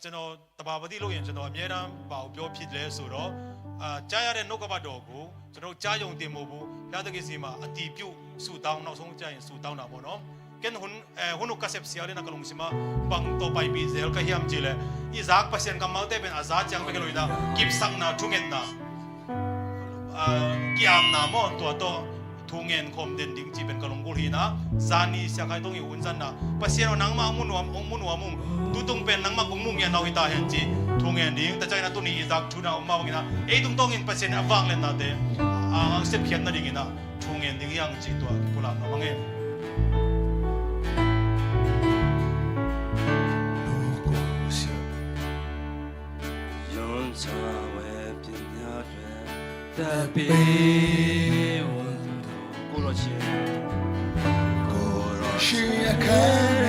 ကျွန်တော်တဘာပတိလို့ရင်ကျွန်တော်အများအားပေါ့ပြောဖြစ်လဲဆိုတော့ကြားရတဲ့နှုတ်ကပတ်တော်ကိုကျွန်တော်ကြားယုံတင်မို့ဘူးဘုရားသခင်စီမှာအတီးပြုတ်ဆူတောင်းနောက်ဆုံးကြားရင်ဆူတောင်းတာပေါ့နော်ကဲဟွန်းကဆက်စီရတဲ့နကလုံးစီမှာပန်းတော့ပိုင်ပြီးဇဲလကဟျမ်ချီလေဣဇာက်ပစင်ကမောက်တဲ့ပင်အဇာချန်ပဲကလို့ဒါကိပစန်းနာထုငင်နာကိယမ်နာမောတော့ထုငင်ခုံden ding chi ben kalong gul hina zani sia khai tong i un zan na pasien nang ma mun wa mum tu tung pen nang ma kong mum ya naw ita hen chi thung en ding ta chai na tu ni izak thu na ma wang na e tung tong in pasien awang len na de ang sep khian na ding ina thung en ding yang chi to pula ma wang en 特别温度，过了钱，过了钱。